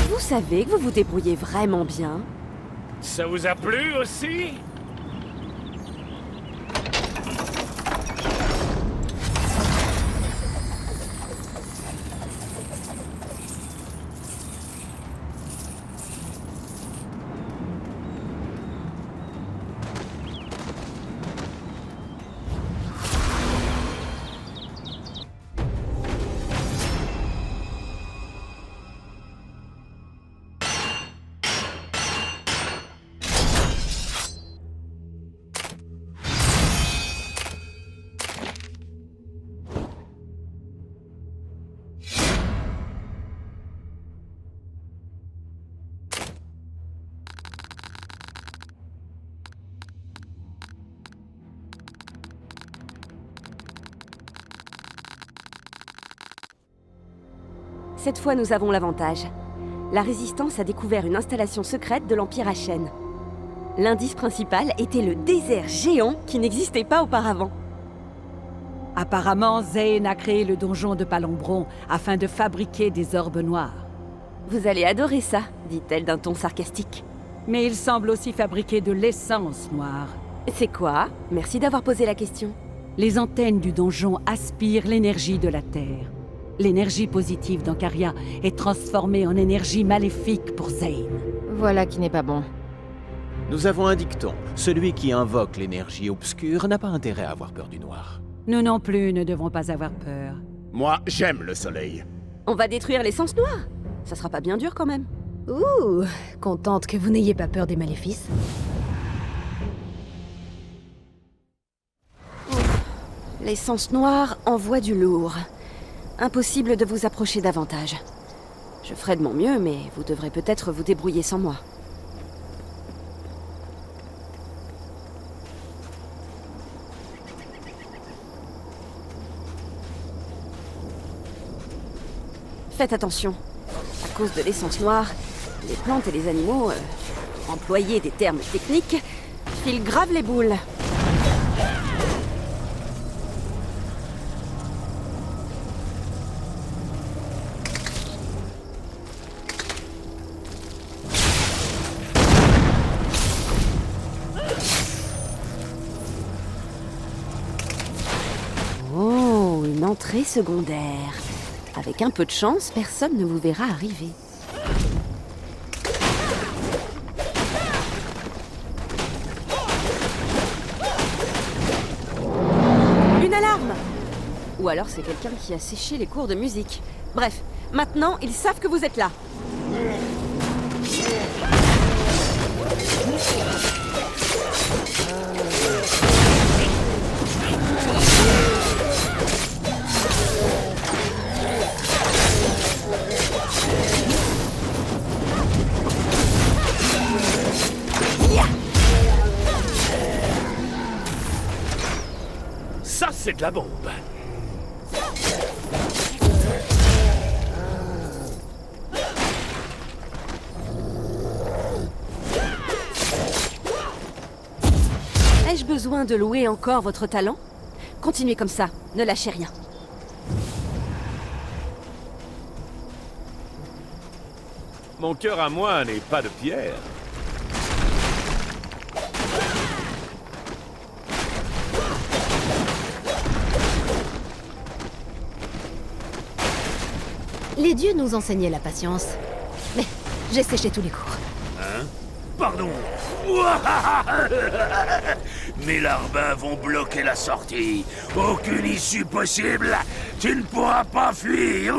Vous savez que vous vous débrouillez vraiment bien. Ça vous a plu aussi? Cette fois, nous avons l'avantage. La Résistance a découvert une installation secrète de l'Empire Achen. L'indice principal était le désert géant qui n'existait pas auparavant. Apparemment, Zane a créé le donjon de Palombron afin de fabriquer des orbes noirs. Vous allez adorer ça, dit-elle d'un ton sarcastique. Mais il semble aussi fabriquer de l'essence noire. C'est quoi? Merci d'avoir posé la question. Les antennes du donjon aspirent l'énergie de la Terre. L'énergie positive d'Ancaria est transformée en énergie maléfique pour Zane. Voilà qui n'est pas bon. Nous avons un dicton. Celui qui invoque l'énergie obscure n'a pas intérêt à avoir peur du noir. Nous non plus ne devons pas avoir peur. Moi, j'aime le soleil. On va détruire l'essence noire? Ça sera pas bien dur quand même. Ouh, contente que vous n'ayez pas peur des maléfices. L'essence noire envoie du lourd. Impossible de vous approcher davantage. Je ferai de mon mieux, mais vous devrez peut-être vous débrouiller sans moi. Faites attention. À cause de l'essence noire, les plantes et les animaux, pour employer des termes techniques, filent grave les boules. Oh, une entrée secondaire. Avec un peu de chance, personne ne vous verra arriver. Une alarme! Ou alors c'est quelqu'un qui a séché les cours de musique. Bref, maintenant, ils savent que vous êtes là. Ça, c'est de la bombe. Ai-je besoin de louer encore votre talent? Continuez comme ça, ne lâchez rien. Mon cœur à moi n'est pas de pierre. Les dieux nous enseignaient la patience. Mais j'ai séché tous les cours. Pardon. Mes larbins vont bloquer la sortie. Aucune issue possible. Tu ne pourras pas fuir.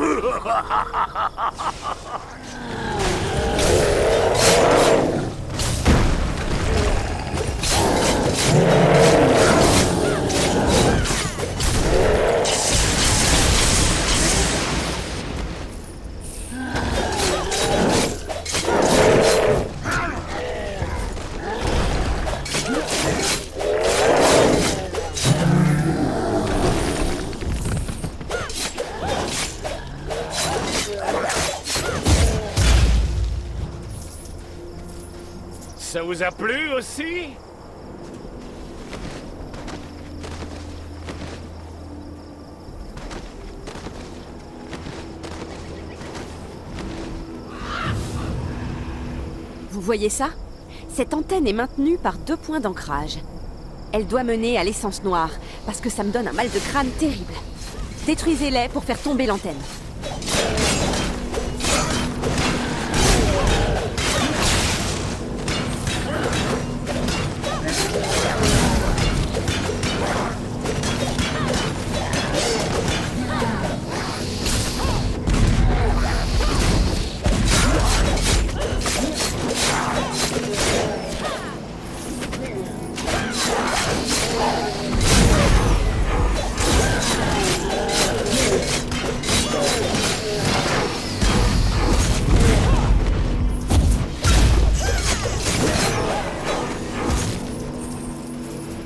Ça vous a plu aussi? Vous voyez ça? Cette antenne est maintenue par 2 points d'ancrage. Elle doit mener à l'essence noire, parce que ça me donne un mal de crâne terrible. Détruisez-les pour faire tomber l'antenne.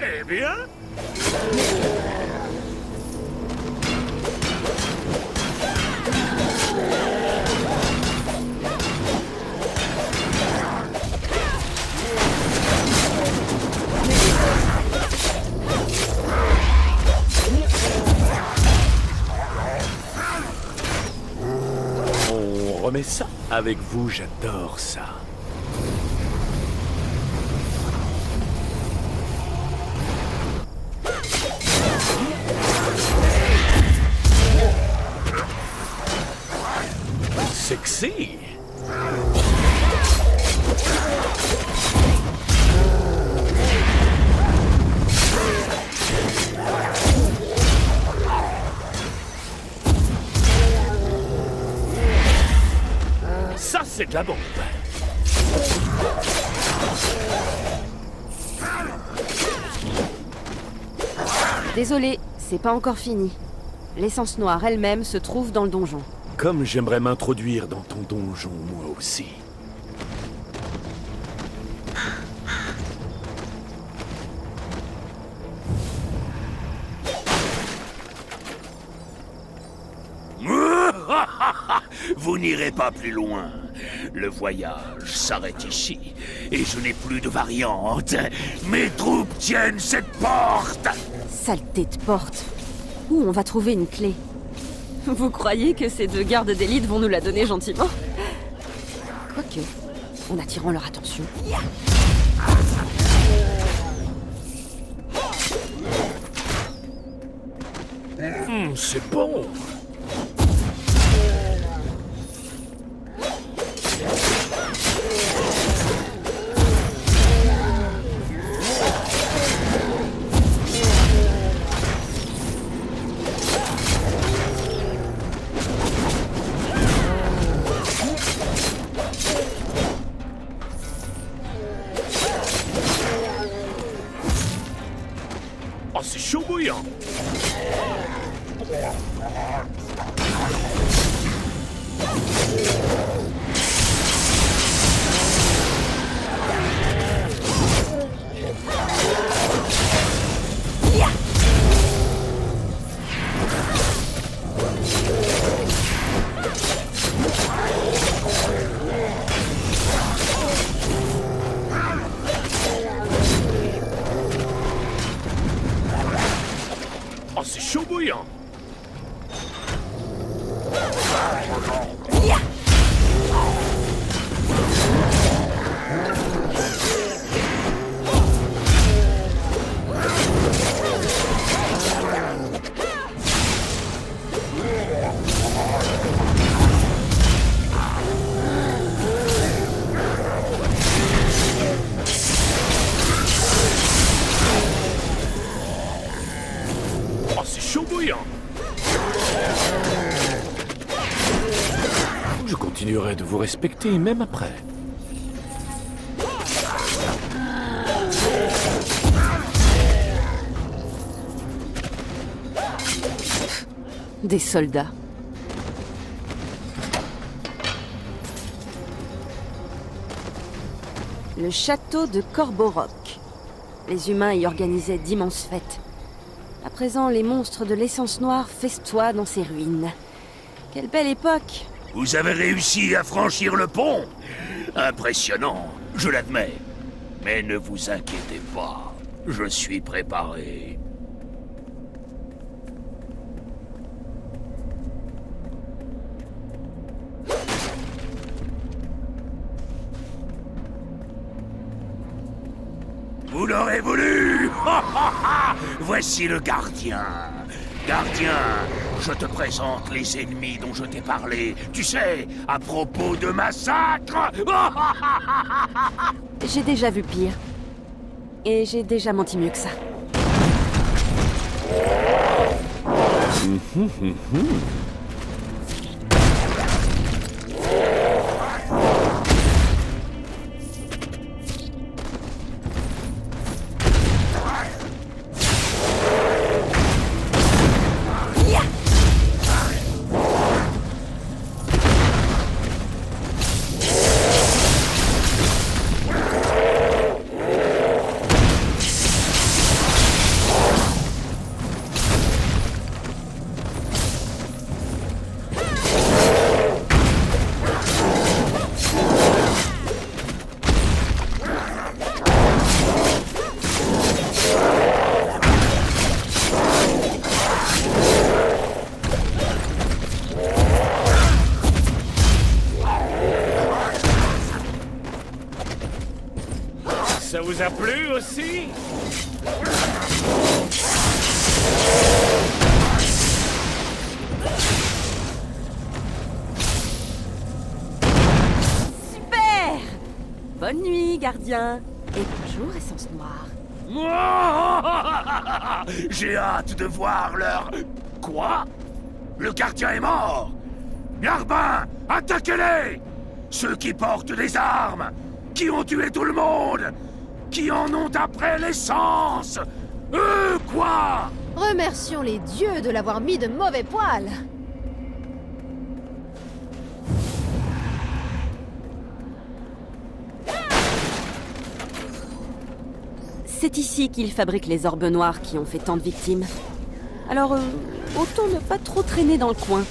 Eh bien? On remet ça? Avec vous, j'adore ça. Sexy. Ça, c'est de la bombe. Désolé, c'est pas encore fini. L'essence noire elle-même se trouve dans le donjon. Comme j'aimerais m'introduire dans ton donjon, moi aussi. Vous n'irez pas plus loin. Le voyage s'arrête ici. Et je n'ai plus de variante. Mes troupes tiennent cette porte. Saleté de porte. Où on va trouver une clé? Vous croyez que ces 2 gardes d'élite vont nous la donner gentiment? Quoique, en attirant leur attention. C'est bon. Oh, c'est chaud bouillant. Oh, c'est chaud bouillant. Oh, c'est chaud bouillant. Je continuerai de vous respecter même après. Des soldats. Le château de Corborock. Les humains y organisaient d'immenses fêtes. À présent, les monstres de l'essence noire festoient dans ces ruines. Quelle belle époque! Vous avez réussi à franchir le pont? Impressionnant, je l'admets. Mais ne vous inquiétez pas, je suis préparé. Vous l'aurez voulu! Voici le gardien. Gardien, je te présente les ennemis dont je t'ai parlé. Tu sais, à propos de massacre. J'ai déjà vu pire. Et j'ai déjà menti mieux que ça. Ça vous a plu aussi? Super! Bonne nuit, gardien. Et bonjour, essence noire. J'ai hâte de voir leur... Quoi? Le gardien est mort! Yarbin, attaquez-les! Ceux qui portent des armes! Qui ont tué tout le monde! Qui en ont après l'essence! Eux, quoi? Remercions les dieux de l'avoir mis de mauvais poil. C'est ici qu'ils fabriquent les orbes noirs qui ont fait tant de victimes. Alors, autant ne pas trop traîner dans le coin.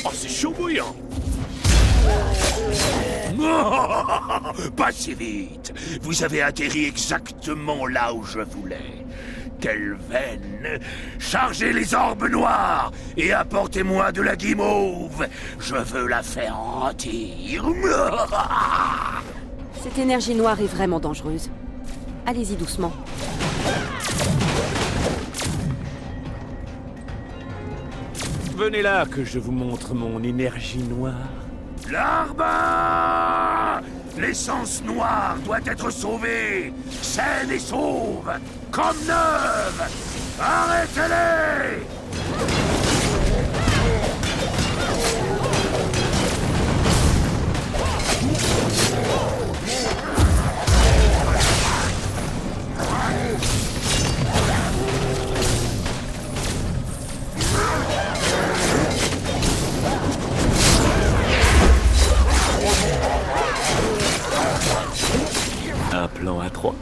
Oh, c'est chaud bouillant. Pas si vite. Vous avez atterri exactement là où je voulais. Quelle veine! Chargez les orbes noirs et apportez-moi de la guimauve. Je veux la faire rôtir. Cette énergie noire est vraiment dangereuse. Allez-y doucement. Venez là que je vous montre mon énergie noire. Larbin! L'essence noire doit être sauvée, saine et sauve, comme neuve! Arrêtez-les! Un plan à trois.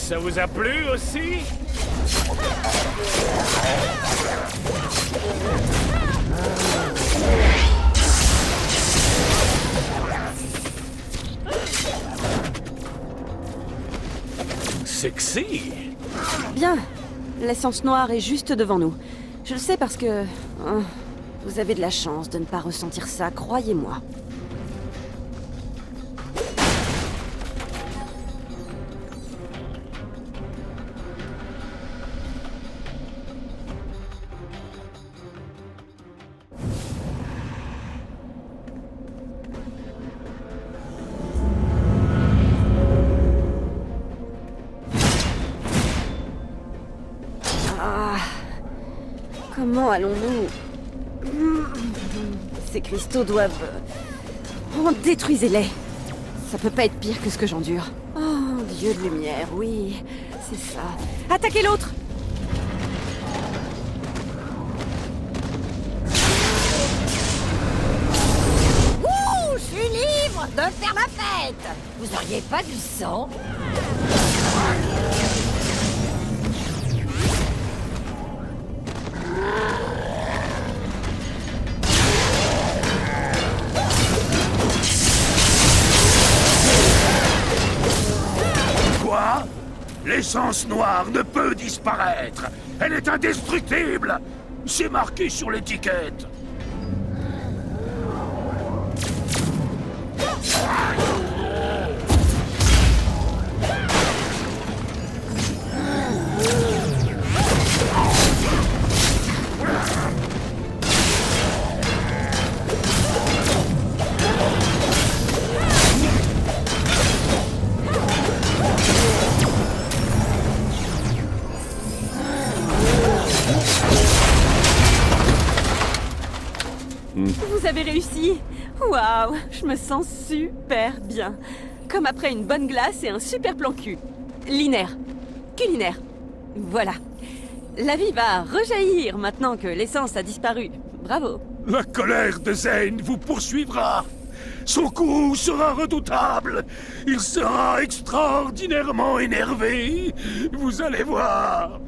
Ça vous a plu aussi? Sexy! Bien. L'essence noire est juste devant nous. Je le sais parce que... vous avez de la chance de ne pas ressentir ça, croyez-moi. Comment allons-nous? Ces cristaux doivent... Oh, détruisez-les! Ça peut pas être pire que ce que j'endure. Oh, dieu de lumière, oui, c'est ça. Attaquez l'autre! Ouh, je suis libre de faire la fête! Vous auriez pas du sang? Quoi? L'essence noire ne peut disparaître. Elle est indestructible. C'est marqué sur l'étiquette. Vous avez réussi! Waouh, je me sens super bien. Comme après une bonne glace et un super plan cul. Linéaire. Culinaire. Voilà. La vie va rejaillir maintenant que l'essence a disparu. Bravo. La colère de Zane vous poursuivra. Son coup sera redoutable. Il sera extraordinairement énervé. Vous allez voir.